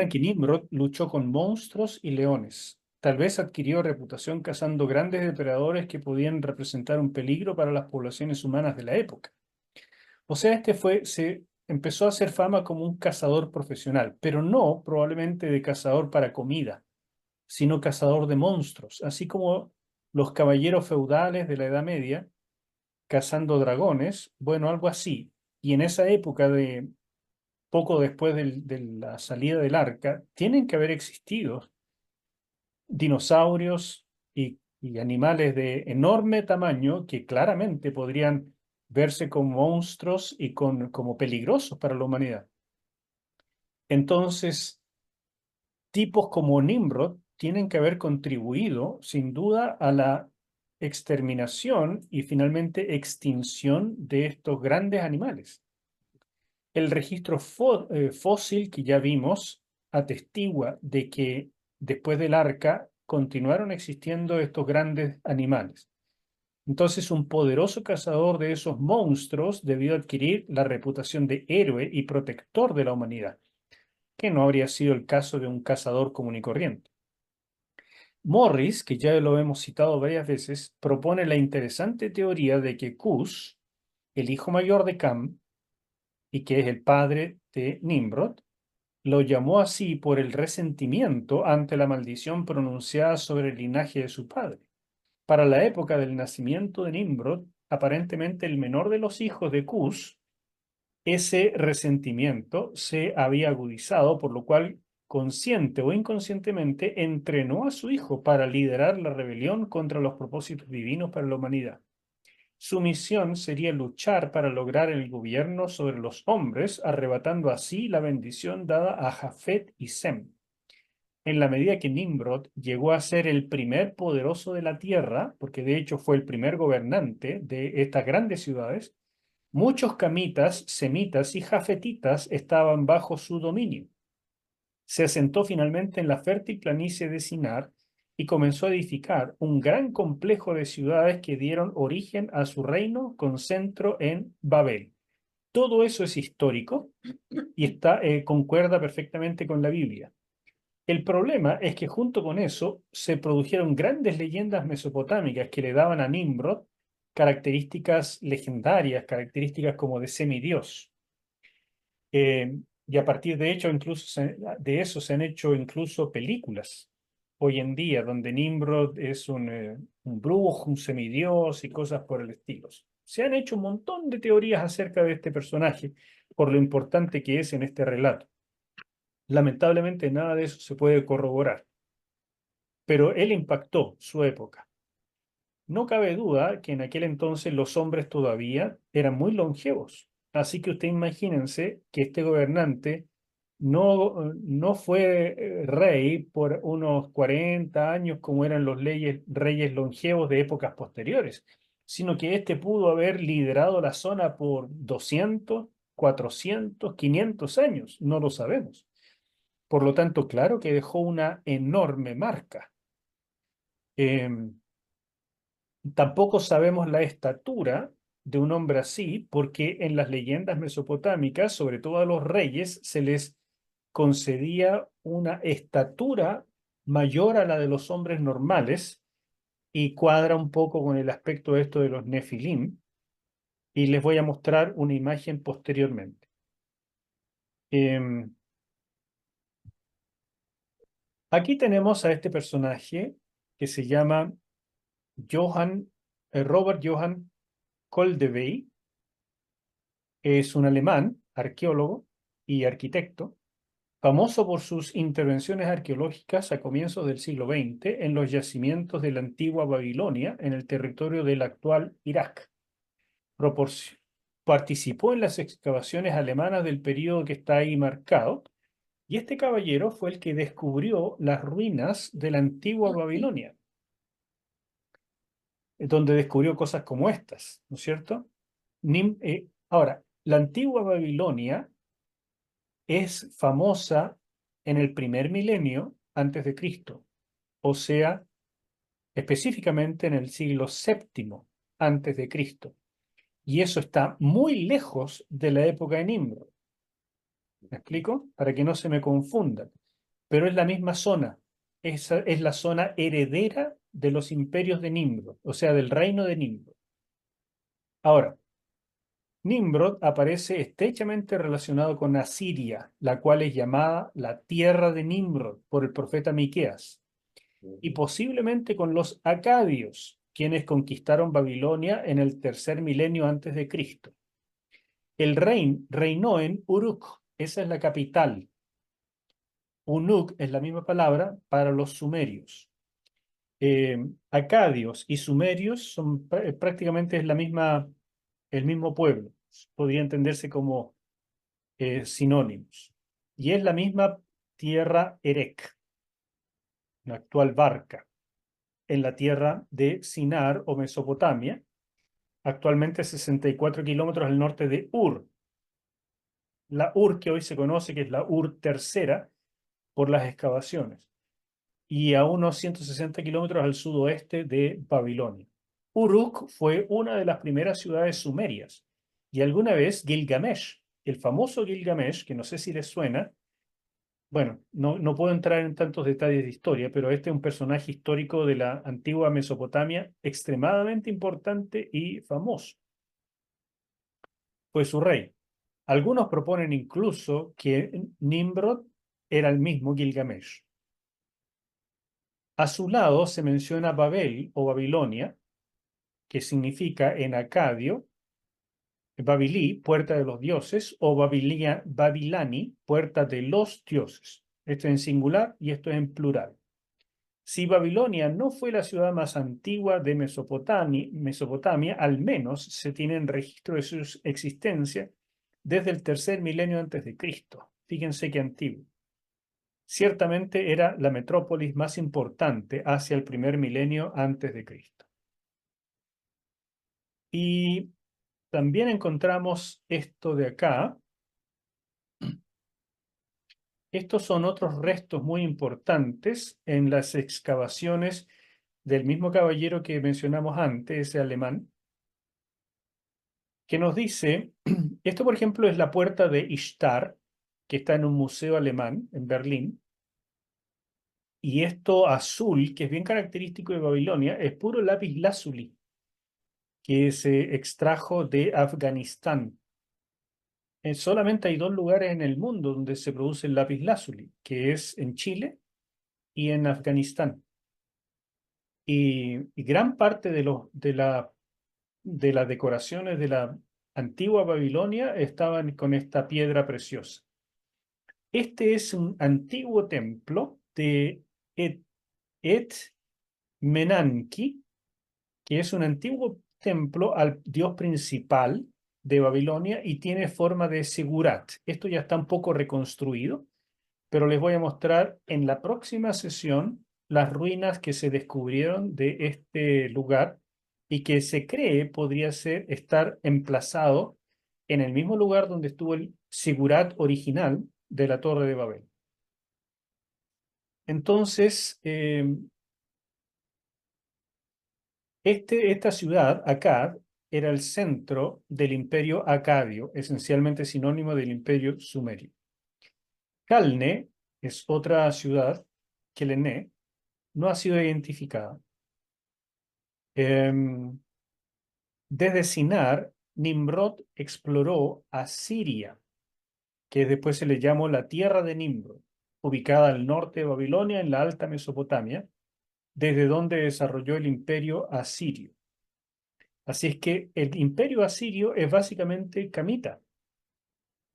que Nimrod luchó con monstruos y leones. Tal vez adquirió reputación cazando grandes depredadores que podían representar un peligro para las poblaciones humanas de la época. O sea, se empezó a hacer fama como un cazador profesional, pero no probablemente de cazador para comida, sino cazador de monstruos, así como los caballeros feudales de la Edad Media cazando dragones, bueno, algo así. Y en esa época poco después de la salida del arca, tienen que haber existido dinosaurios y animales de enorme tamaño que claramente podrían verse como monstruos y como peligrosos para la humanidad. Entonces, tipos como Nimrod tienen que haber contribuido, sin duda, a la exterminación y finalmente extinción de estos grandes animales. El registro fósil que ya vimos atestigua de que después del arca continuaron existiendo estos grandes animales. Entonces, un poderoso cazador de esos monstruos debió adquirir la reputación de héroe y protector de la humanidad, que no habría sido el caso de un cazador común y corriente. Morris, que ya lo hemos citado varias veces, propone la interesante teoría de que Cush, el hijo mayor de Cam, y que es el padre de Nimrod, lo llamó así por el resentimiento ante la maldición pronunciada sobre el linaje de su padre. Para la época del nacimiento de Nimrod, aparentemente el menor de los hijos de Cush, ese resentimiento se había agudizado, por lo cual, consciente o inconscientemente, entrenó a su hijo para liderar la rebelión contra los propósitos divinos para la humanidad. Su misión sería luchar para lograr el gobierno sobre los hombres, arrebatando así la bendición dada a Jafet y Sem. En la medida que Nimrod llegó a ser el primer poderoso de la tierra, porque de hecho fue el primer gobernante de estas grandes ciudades, muchos camitas, semitas y jafetitas estaban bajo su dominio. Se asentó finalmente en la fértil planicie de Sinar y comenzó a edificar un gran complejo de ciudades que dieron origen a su reino con centro en Babel. Todo eso es histórico y concuerda perfectamente con la Biblia. El problema es que junto con eso se produjeron grandes leyendas mesopotámicas que le daban a Nimrod características legendarias, características como de semidios. Y a partir de hecho, de eso se han hecho incluso películas hoy en día, donde Nimrod es un brujo, un semidios y cosas por el estilo. Se han hecho un montón de teorías acerca de este personaje, por lo importante que es en este relato. Lamentablemente nada de eso se puede corroborar, pero él impactó su época. No cabe duda que en aquel entonces los hombres todavía eran muy longevos. Así que usted imagínense que este gobernante no fue rey por unos 40 años como eran los reyes longevos de épocas posteriores, sino que este pudo haber liderado la zona por 200, 400, 500 años, no lo sabemos. Por lo tanto, claro que dejó una enorme marca. Tampoco sabemos la estatura de un hombre así, porque en las leyendas mesopotámicas, sobre todo a los reyes, se les concedía una estatura mayor a la de los hombres normales, y cuadra un poco con el aspecto de esto de los Nefilim, y les voy a mostrar una imagen posteriormente. Aquí tenemos a este personaje que se llama Robert Johann Koldewey. Es un alemán, arqueólogo y arquitecto, famoso por sus intervenciones arqueológicas a comienzos del siglo XX en los yacimientos de la antigua Babilonia en el territorio del actual Irak. Participó en las excavaciones alemanas del periodo que está ahí marcado, y este caballero fue el que descubrió las ruinas de la antigua Babilonia, donde descubrió cosas como estas, ¿no es cierto? Ahora, la antigua Babilonia es famosa en el primer milenio antes de Cristo, o sea, específicamente en el siglo VII antes de Cristo. Y eso está muy lejos de la época de Nimrod. ¿Me explico? Para que no se me confundan. Pero es la misma zona. Esa es la zona heredera de los imperios de Nimrod, o sea, del reino de Nimrod. Ahora, Nimrod aparece estrechamente relacionado con Asiria, la cual es llamada la tierra de Nimrod por el profeta Miqueas, y posiblemente con los acadios, quienes conquistaron Babilonia en el tercer milenio antes de Cristo. El rey reinó en Uruk, esa es la capital. Unuk es la misma palabra para los sumerios. Acadios y sumerios son prácticamente el mismo pueblo. Podría entenderse como sinónimos. Y es la misma tierra Erek, la actual Barca, en la tierra de Sinar o Mesopotamia, actualmente 64 kilómetros al norte de Ur. La Ur que hoy se conoce, que es la Ur tercera, por las excavaciones, y a unos 160 kilómetros al sudoeste de Babilonia. Uruk fue una de las primeras ciudades sumerias, y alguna vez Gilgamesh, el famoso Gilgamesh, que no sé si les suena, bueno, no puedo entrar en tantos detalles de historia, pero este es un personaje histórico de la antigua Mesopotamia extremadamente importante y famoso. Fue su rey. Algunos proponen incluso que Nimrod era el mismo Gilgamesh. A su lado se menciona Babel o Babilonia, que significa en acadio, Babili, puerta de los dioses, o Babilani, puerta de los dioses. Esto es en singular y esto es en plural. Si Babilonia no fue la ciudad más antigua de Mesopotamia, al menos se tiene registro de su existencia desde el tercer milenio antes de Cristo. Fíjense qué antiguo. Ciertamente era la metrópolis más importante hacia el primer milenio antes de Cristo. Y también encontramos esto de acá. Estos son otros restos muy importantes en las excavaciones del mismo caballero que mencionamos antes, ese alemán, que nos dice, esto por ejemplo es la puerta de Ishtar, que está en un museo alemán en Berlín, y esto azul, que es bien característico de Babilonia, es puro lápiz lazuli, que se extrajo de Afganistán. Solamente hay dos lugares en el mundo donde se produce el lápiz lazuli, que es en Chile y en Afganistán. Y gran parte de las decoraciones de la antigua Babilonia estaban con esta piedra preciosa. Este es un antiguo templo de Et Menanki, que es un antiguo templo al dios principal de Babilonia y tiene forma de sigurat. Esto ya está un poco reconstruido, pero les voy a mostrar en la próxima sesión las ruinas que se descubrieron de este lugar y que se cree podría estar emplazado en el mismo lugar donde estuvo el sigurat original de la Torre de Babel. Entonces, Esta ciudad, Akkad, era el centro del imperio acadio, esencialmente sinónimo del imperio sumerio. Calne es otra ciudad, Kelene, no ha sido identificada. Desde Sinar, Nimrod exploró Asiria, que después se le llamó la tierra de Nimrod, ubicada al norte de Babilonia, en la Alta Mesopotamia, desde donde desarrolló el imperio asirio. Así es que el imperio asirio es básicamente camita,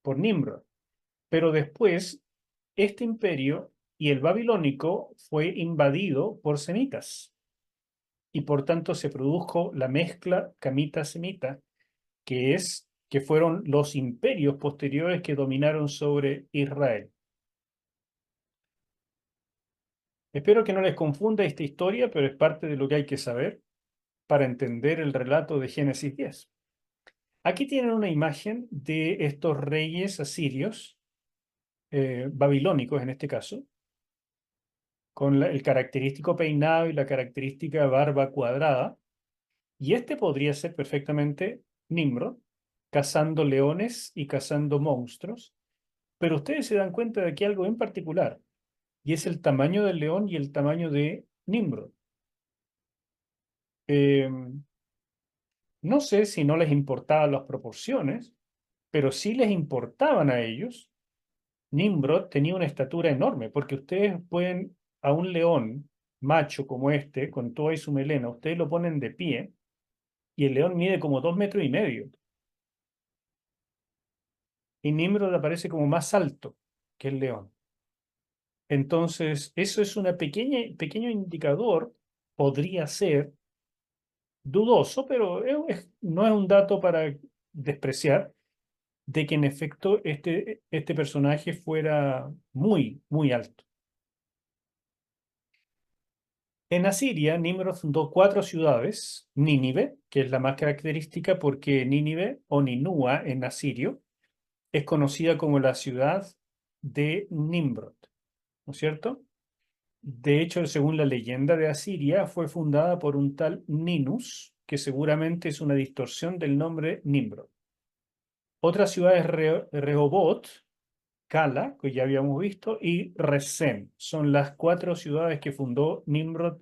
por Nimrod. Pero después, este imperio y el babilónico fue invadido por semitas. Y por tanto se produjo la mezcla camita-semita, que fueron los imperios posteriores que dominaron sobre Israel. Espero que no les confunda esta historia, pero es parte de lo que hay que saber para entender el relato de Génesis 10. Aquí tienen una imagen de estos reyes asirios, babilónicos en este caso, con el característico peinado y la característica barba cuadrada. Y este podría ser perfectamente Nimrod, cazando leones y cazando monstruos. Pero ustedes se dan cuenta de que algo en particular, y es el tamaño del león y el tamaño de Nimrod. No sé si no les importaban las proporciones, pero sí les importaban a ellos. Nimrod tenía una estatura enorme, porque ustedes pueden a un león macho como este, con toda su melena, ustedes lo ponen de pie, y el león mide como 2,5 metros. Y Nimrod aparece como más alto que el león. Entonces, eso es un pequeño indicador, podría ser dudoso, pero no es un dato para despreciar, de que en efecto este personaje fuera muy, muy alto. En Asiria, Nimrod fundó 4 ciudades: Nínive, que es la más característica porque Nínive o Ninúa en asirio es conocida como la ciudad de Nimrod, ¿no es cierto? De hecho, según la leyenda de Asiria, fue fundada por un tal Ninus, que seguramente es una distorsión del nombre Nimrod. Otra ciudad es Rehobot, Cala, que ya habíamos visto, y Resem. Son las 4 ciudades que fundó Nimrod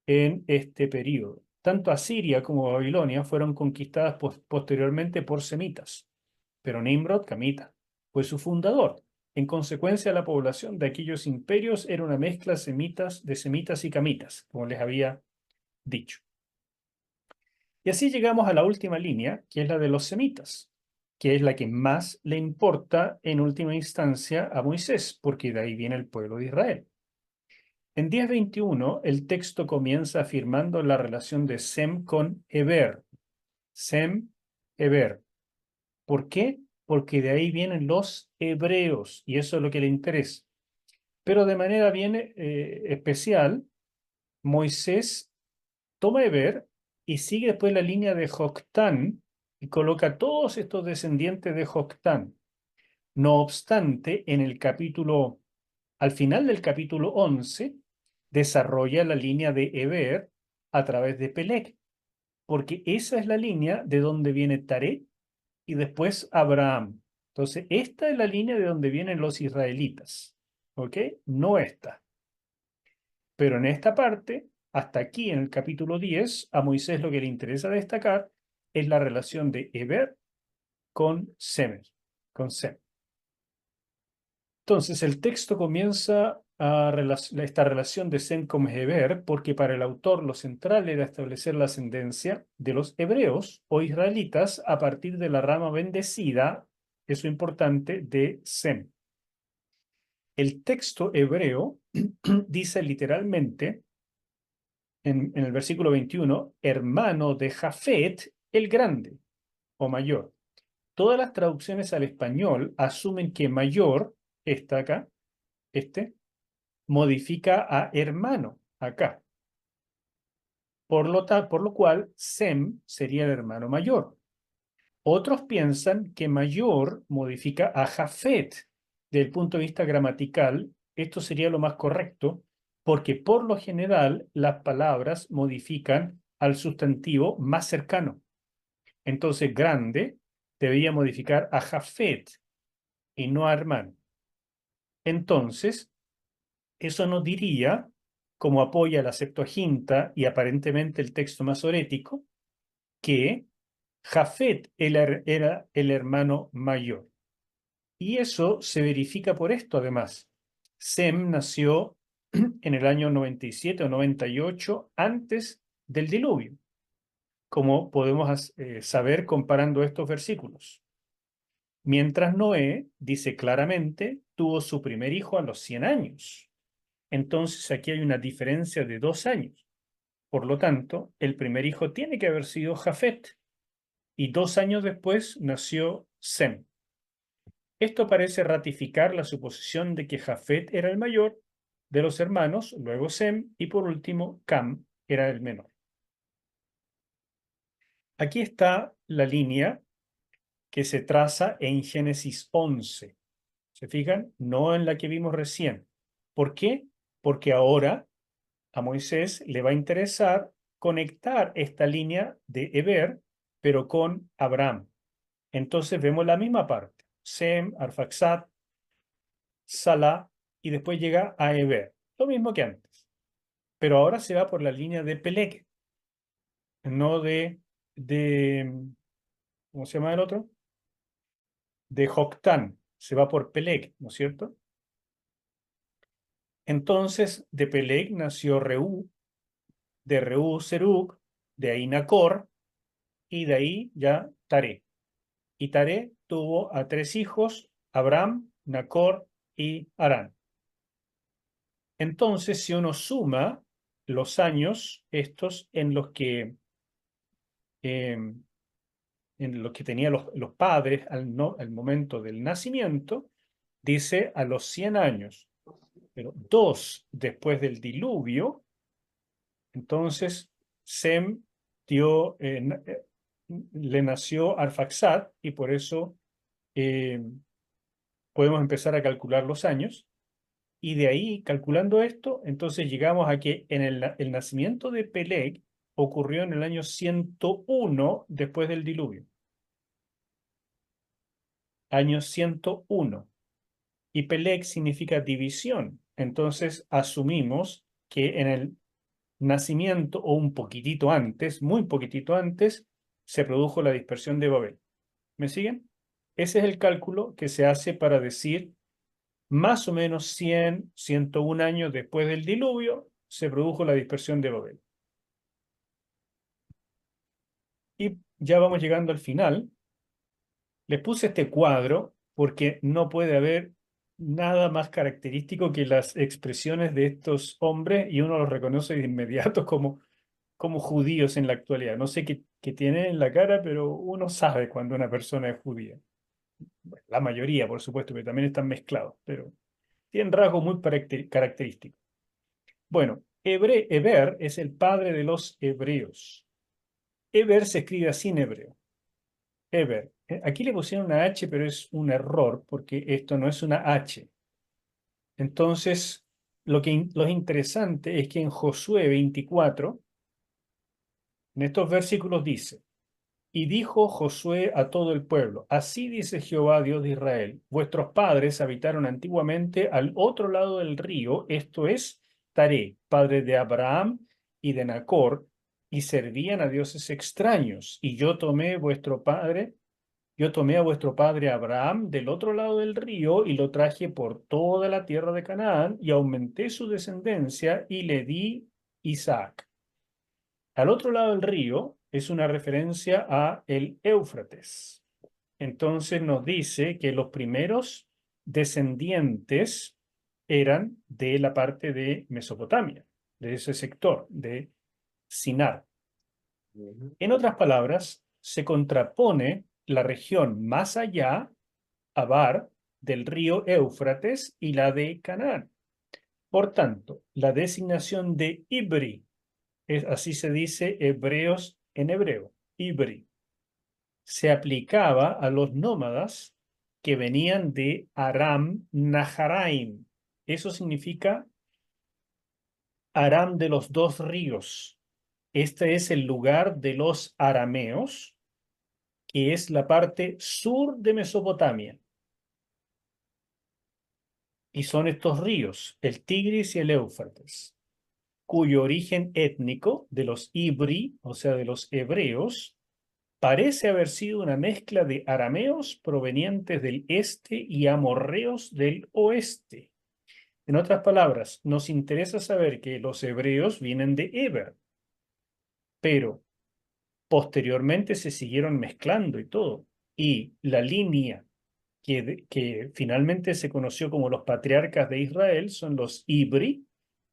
en este periodo. Tanto Asiria como Babilonia fueron conquistadas posteriormente por semitas, pero Nimrod, camita, fue su fundador. En consecuencia, la población de aquellos imperios era una mezcla de semitas y camitas, como les había dicho. Y así llegamos a la última línea, que es la de los semitas, que es la que más le importa en última instancia a Moisés, porque de ahí viene el pueblo de Israel. En 10:21, el texto comienza afirmando la relación de Sem con Eber. Sem, Eber. ¿Por qué? Porque de ahí vienen los hebreos, y eso es lo que le interesa. Pero de manera bien especial, Moisés toma Eber y sigue después la línea de Joctán y coloca todos estos descendientes de Joctán. No obstante, al final del capítulo 11, desarrolla la línea de Eber a través de Peleg, porque esa es la línea de donde viene Taré y después Abraham. Entonces, esta es la línea de donde vienen los israelitas, ¿ok? No esta. Pero en esta parte, hasta aquí en el capítulo 10, a Moisés lo que le interesa destacar es la relación de Eber con Sem. Entonces, el texto comienza esta relación de Sem con Eber, porque para el autor lo central era establecer la ascendencia de los hebreos o israelitas a partir de la rama bendecida, eso importante, de Sem. El texto hebreo dice literalmente, en el versículo 21, hermano de Jafet el grande o mayor. Todas las traducciones al español asumen que mayor, está acá, modifica a hermano, acá. Por lo cual, Sem sería el hermano mayor. Otros piensan que mayor modifica a Jafet. Desde el punto de vista gramatical, esto sería lo más correcto, porque por lo general las palabras modifican al sustantivo más cercano. Entonces, grande debía modificar a Jafet y no a hermano. Entonces, eso nos diría, como apoya la Septuaginta y aparentemente el texto masorético, que Jafet era el hermano mayor. Y eso se verifica por esto, además. Sem nació en el año 97 o 98 antes del diluvio, como podemos saber comparando estos versículos. Mientras Noé, dice claramente, tuvo su primer hijo a los 100 años. Entonces aquí hay una diferencia de 2 años. Por lo tanto, el primer hijo tiene que haber sido Jafet. Y 2 años después nació Sem. Esto parece ratificar la suposición de que Jafet era el mayor de los hermanos, luego Sem, y por último Cam era el menor. Aquí está la línea que se traza en Génesis 11. ¿Se fijan? No en la que vimos recién. ¿Por qué? Porque ahora a Moisés le va a interesar conectar esta línea de Eber, pero con Abraham. Entonces vemos la misma parte. Sem, Arfaxad, Salah, y después llega a Eber. Lo mismo que antes. Pero ahora se va por la línea de Peleg, no de ¿cómo se llama el otro? De Joctán. Se va por Peleg, ¿no es cierto? Entonces, de Peleg nació Reú, de Reú Serug, de ahí Nacor, y de ahí ya Taré. Y Taré tuvo a 3 hijos, Abraham, Nacor y Harán. Entonces, si uno suma los años estos en los que tenían los padres al momento del nacimiento, dice a los 100 años, pero 2 después del diluvio, entonces Sem le nació Arfaxad y por eso eh, podemos empezar a calcular los años. Y de ahí, calculando esto, entonces llegamos a que el nacimiento de Peleg ocurrió en el año 101 después del diluvio. Año 101. Y Peleg significa división. Entonces asumimos que en el nacimiento o un poquitito antes, muy poquitito antes, se produjo la dispersión de Babel. ¿Me siguen? Ese es el cálculo que se hace para decir más o menos 100, 101 años después del diluvio, se produjo la dispersión de Babel. Y ya vamos llegando al final. Les puse este cuadro porque no puede haber nada más característico que las expresiones de estos hombres y uno los reconoce de inmediato como judíos en la actualidad. No sé qué tienen en la cara, pero uno sabe cuando una persona es judía. Bueno, la mayoría, por supuesto, que también están mezclados, pero tienen rasgos muy característicos. Bueno, Eber es el padre de los hebreos. Eber se escribe así en hebreo. Eber. Aquí le pusieron una H, pero es un error porque esto no es una H. Entonces, lo interesante es que en Josué 24, en estos versículos dice, y dijo Josué a todo el pueblo, así dice Jehová, Dios de Israel, vuestros padres habitaron antiguamente al otro lado del río, esto es Taré, padre de Abraham y de Nacor, y servían a dioses extraños, y yo tomé a vuestro padre Abraham del otro lado del río y lo traje por toda la tierra de Canaán y aumenté su descendencia y le di Isaac. Al otro lado del río es una referencia a el Éufrates. Entonces nos dice que los primeros descendientes eran de la parte de Mesopotamia, de ese sector, de Sinar. En otras palabras, se contrapone la región más allá, Abar, del río Éufrates y la de Canaán. Por tanto, la designación de Ibri, así se dice hebreos en hebreo, Ibri, se aplicaba a los nómadas que venían de Aram Naharaim. Eso significa Aram de los 2 ríos. Este es el lugar de los arameos, que es la parte sur de Mesopotamia. Y son estos ríos, el Tigris y el Éufrates, cuyo origen étnico de los ibri, o sea, de los hebreos, parece haber sido una mezcla de arameos provenientes del este y amorreos del oeste. En otras palabras, nos interesa saber que los hebreos vienen de Eber, pero posteriormente se siguieron mezclando y todo. Y la línea que finalmente se conoció como los patriarcas de Israel son los Ibri,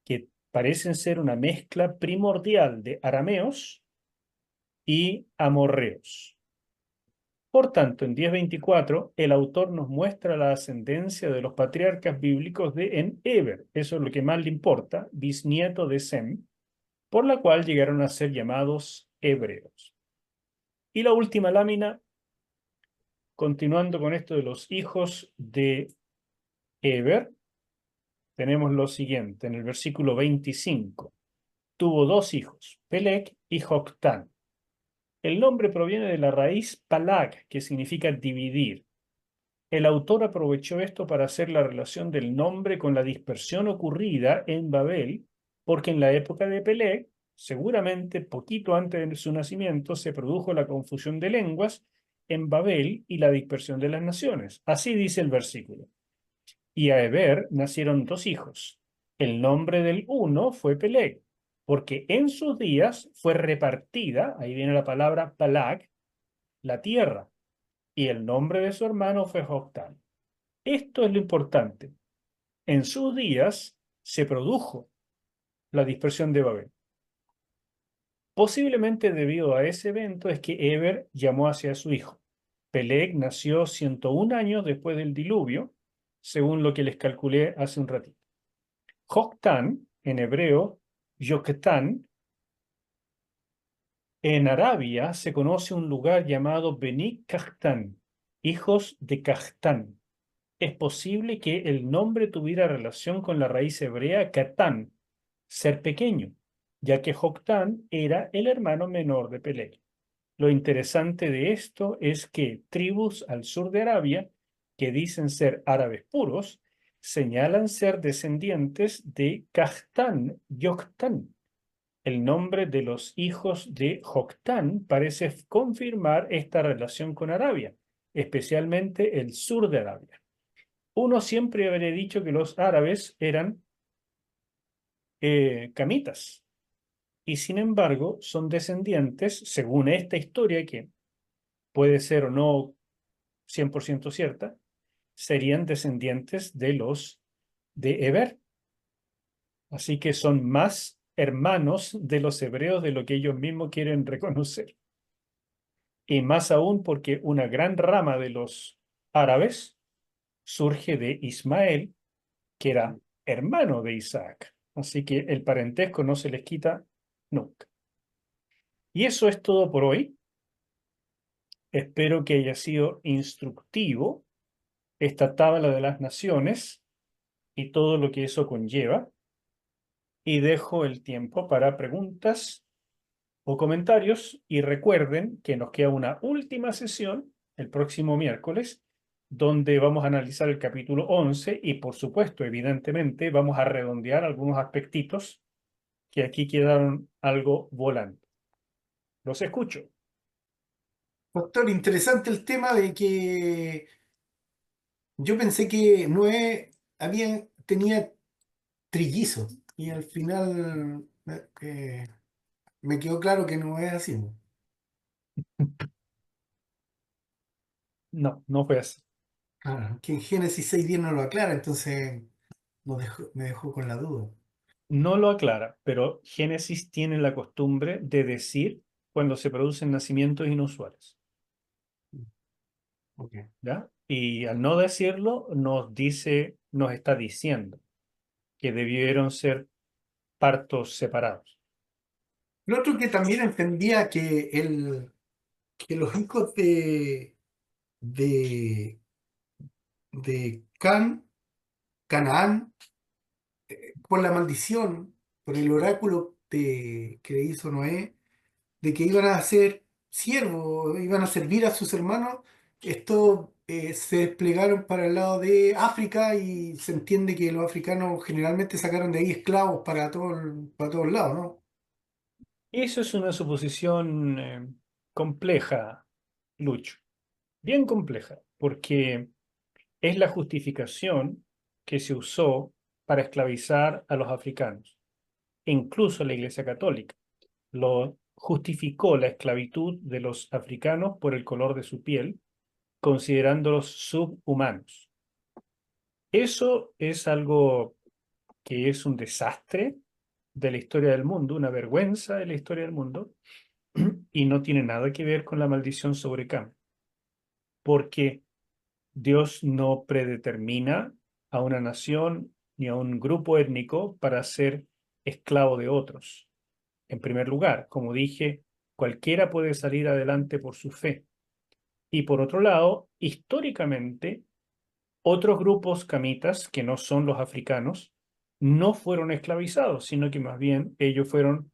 que parecen ser una mezcla primordial de arameos y amorreos. Por tanto, en 10:24, el autor nos muestra la ascendencia de los patriarcas bíblicos en Eber, eso es lo que más le importa, bisnieto de Sem, por la cual llegaron a ser llamados hebreos. Y la última lámina, continuando con esto de los hijos de Eber, tenemos lo siguiente, en el versículo 25. Tuvo 2 hijos, Peleg y Joctán. El nombre proviene de la raíz palag, que significa dividir. El autor aprovechó esto para hacer la relación del nombre con la dispersión ocurrida en Babel, porque en la época de Peleg, seguramente poquito antes de su nacimiento, se produjo la confusión de lenguas en Babel y la dispersión de las naciones. Así dice el versículo. Y a Eber nacieron 2 hijos. El nombre del uno fue Peleg, porque en sus días fue repartida, ahí viene la palabra palag, la tierra, y el nombre de su hermano fue Joctán. Esto es lo importante. En sus días se produjo la dispersión de Babel. Posiblemente debido a ese evento es que Eber llamó hacia su hijo. Peleg nació 101 años después del diluvio, según lo que les calculé hace un ratito. Joctán, en hebreo, Yoquetán, en Arabia se conoce un lugar llamado Beni Cachtán, hijos de Cachtán. Es posible que el nombre tuviera relación con la raíz hebrea Catán, ser pequeño, ya que Joctán era el hermano menor de Peleg. Lo interesante de esto es que tribus al sur de Arabia, que dicen ser árabes puros, señalan ser descendientes de Cachtán, Yoctán. El nombre de los hijos de Joctán parece confirmar esta relación con Arabia, especialmente el sur de Arabia. Uno siempre habría dicho que los árabes eran camitas, y sin embargo son descendientes, según esta historia, que puede ser o no 100% cierta, serían descendientes de los de Eber. Así que son más hermanos de los hebreos de lo que ellos mismos quieren reconocer. Y más aún porque una gran rama de los árabes surge de Ismael, que era hermano de Isaac. Así que el parentesco no se les quita nunca. Y eso es todo por hoy. Espero que haya sido instructivo esta tabla de las naciones y todo lo que eso conlleva. Y dejo el tiempo para preguntas o comentarios. Y recuerden que nos queda una última sesión el próximo miércoles, donde vamos a analizar el capítulo 11 y, por supuesto, evidentemente, vamos a redondear algunos aspectitos que aquí quedaron algo volando. Los escucho. Doctor, interesante el tema de que yo pensé que Noé tenía trillizos y al final me quedó claro que no es así. No, no fue así. Claro, que en Génesis 6:10 no lo aclara, entonces me dejó con la duda. No lo aclara, pero Génesis tiene la costumbre de decir cuando se producen nacimientos inusuales. Ok. ¿Ya? Y al no decirlo, nos está diciendo que debieron ser partos separados. Lo otro que también entendía que los hijos de, de Canaán, por la maldición, por el oráculo que le hizo Noé, de que iban a ser siervos, iban a servir a sus hermanos. Estos se desplegaron para el lado de África y se entiende que los africanos generalmente sacaron de ahí esclavos para todos lados, ¿no? Eso es una suposición compleja, Lucho, bien compleja, porque es la justificación que se usó para esclavizar a los africanos. E incluso la Iglesia Católica lo justificó la esclavitud de los africanos por el color de su piel, considerándolos subhumanos. Eso es algo que es un desastre de la historia del mundo, una vergüenza de la historia del mundo, y no tiene nada que ver con la maldición sobre Cam, porque Dios no predetermina a una nación ni a un grupo étnico para ser esclavo de otros. En primer lugar, como dije, cualquiera puede salir adelante por su fe. Y por otro lado, históricamente, otros grupos camitas, que no son los africanos, no fueron esclavizados, sino que más bien ellos fueron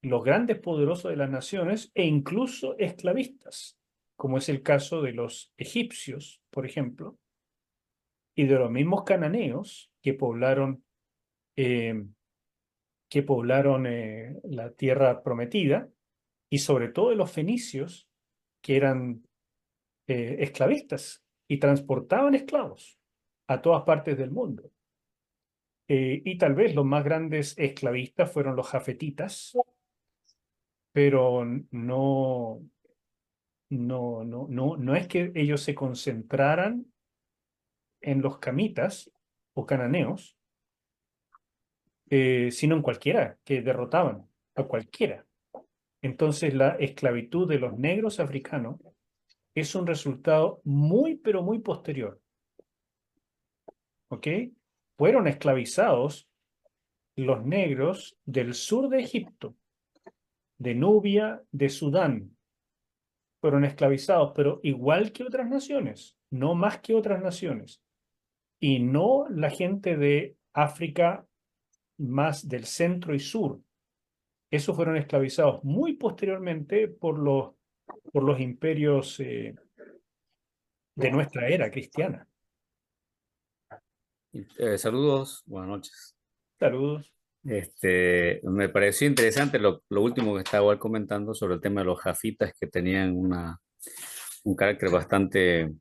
los grandes poderosos de las naciones e incluso esclavistas, como es el caso de los egipcios, por ejemplo, y de los mismos cananeos eh, que poblaron la tierra prometida, y sobre todo de los fenicios, que eran esclavistas y transportaban esclavos a todas partes del mundo. Y tal vez los más grandes esclavistas fueron los jafetitas, pero no es que ellos se concentraran en los camitas o cananeos, sino en cualquiera, que derrotaban a cualquiera. Entonces la esclavitud de los negros africanos es un resultado muy, pero muy posterior. ¿Ok? Fueron esclavizados los negros del sur de Egipto, de Nubia, de Sudán. Fueron esclavizados, pero igual que otras naciones, no más que otras naciones. Y no la gente de África más del centro y sur. Esos fueron esclavizados muy posteriormente por los imperios de nuestra era cristiana. Saludos, buenas noches. Saludos. Me pareció interesante lo último que estaba igual comentando sobre el tema de los jafitas que tenían un carácter bastante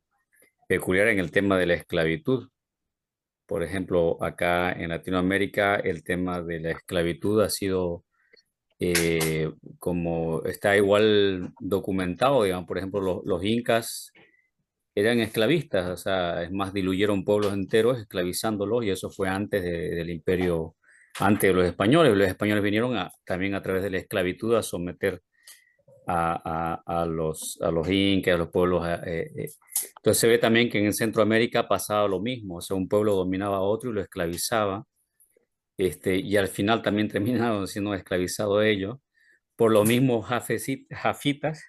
peculiar en el tema de la esclavitud. Por ejemplo, acá en Latinoamérica el tema de la esclavitud ha sido como está igual documentado, digamos, por ejemplo, los incas eran esclavistas, o sea, es más, diluyeron pueblos enteros esclavizándolos y eso fue antes del imperio, antes de los españoles. Los españoles vinieron también a través de la esclavitud a someter a los incas, a los pueblos. Entonces se ve también que en Centroamérica pasaba lo mismo, o sea, un pueblo dominaba a otro y lo esclavizaba, y al final también terminaron siendo esclavizados ellos por los mismos jafitas.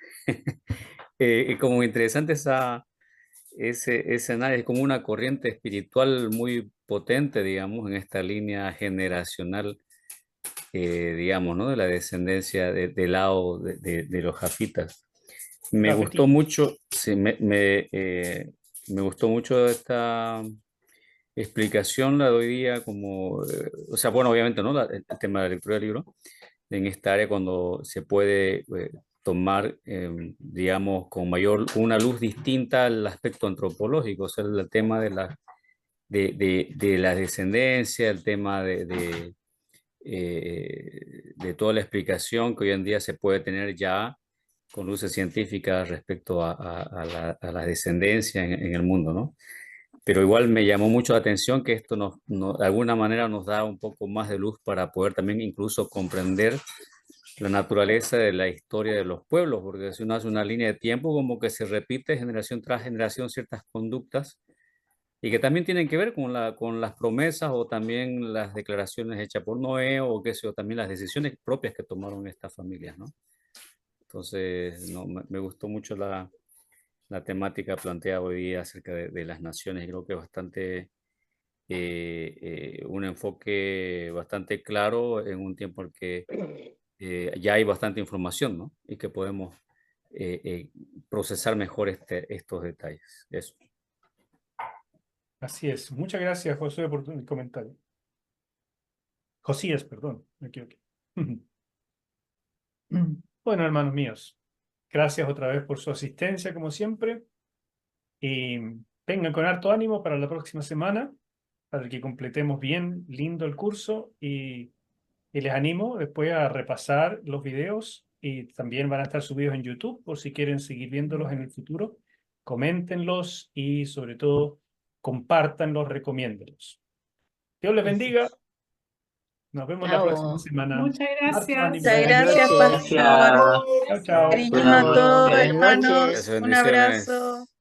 Como interesante ese análisis, como una corriente espiritual muy potente, digamos, en esta línea generacional, digamos, ¿no? De la descendencia del lado de los jafitas. Me gustó mucho, sí, me gustó mucho esta explicación, la doy día como, o sea, bueno, obviamente, ¿no? El tema de la lectura del libro, en esta área cuando se puede tomar, digamos, con una luz distinta al aspecto antropológico, o sea, el tema de la descendencia, el tema de toda la explicación que hoy en día se puede tener ya con luces científicas respecto a la descendencia en el mundo, ¿no? Pero igual me llamó mucho la atención que esto de alguna manera nos da un poco más de luz para poder también incluso comprender la naturaleza de la historia de los pueblos, porque si uno hace una línea de tiempo, como que se repite generación tras generación ciertas conductas y que también tienen que ver con las promesas o también las declaraciones hechas por Noé o qué sé yo, también las decisiones propias que tomaron estas familias, ¿no? Entonces, no, me gustó mucho la temática planteada hoy día acerca de las naciones, creo que es bastante un enfoque bastante claro en un tiempo en que ya hay bastante información, ¿no? Y que podemos procesar mejor estos detalles. Eso. Así es. Muchas gracias, José, por tu comentario. Josías, perdón, me equivoqué. Bueno, hermanos míos, gracias otra vez por su asistencia, como siempre. Y vengan con harto ánimo para la próxima semana, para que completemos bien lindo el curso. Y les animo después a repasar los videos y también van a estar subidos en YouTube por si quieren seguir viéndolos en el futuro. Coméntenlos y sobre todo compártanlos, recomiéndenlos. Dios les bendiga. Nos vemos la próxima Chao. semana. Muchas Harto gracias. ánimo. Muchas gracias, Gracias. pastor. Chao, chao. Cariños Buenas a todos, noches. hermanos. Gracias, Un bendiciones. abrazo.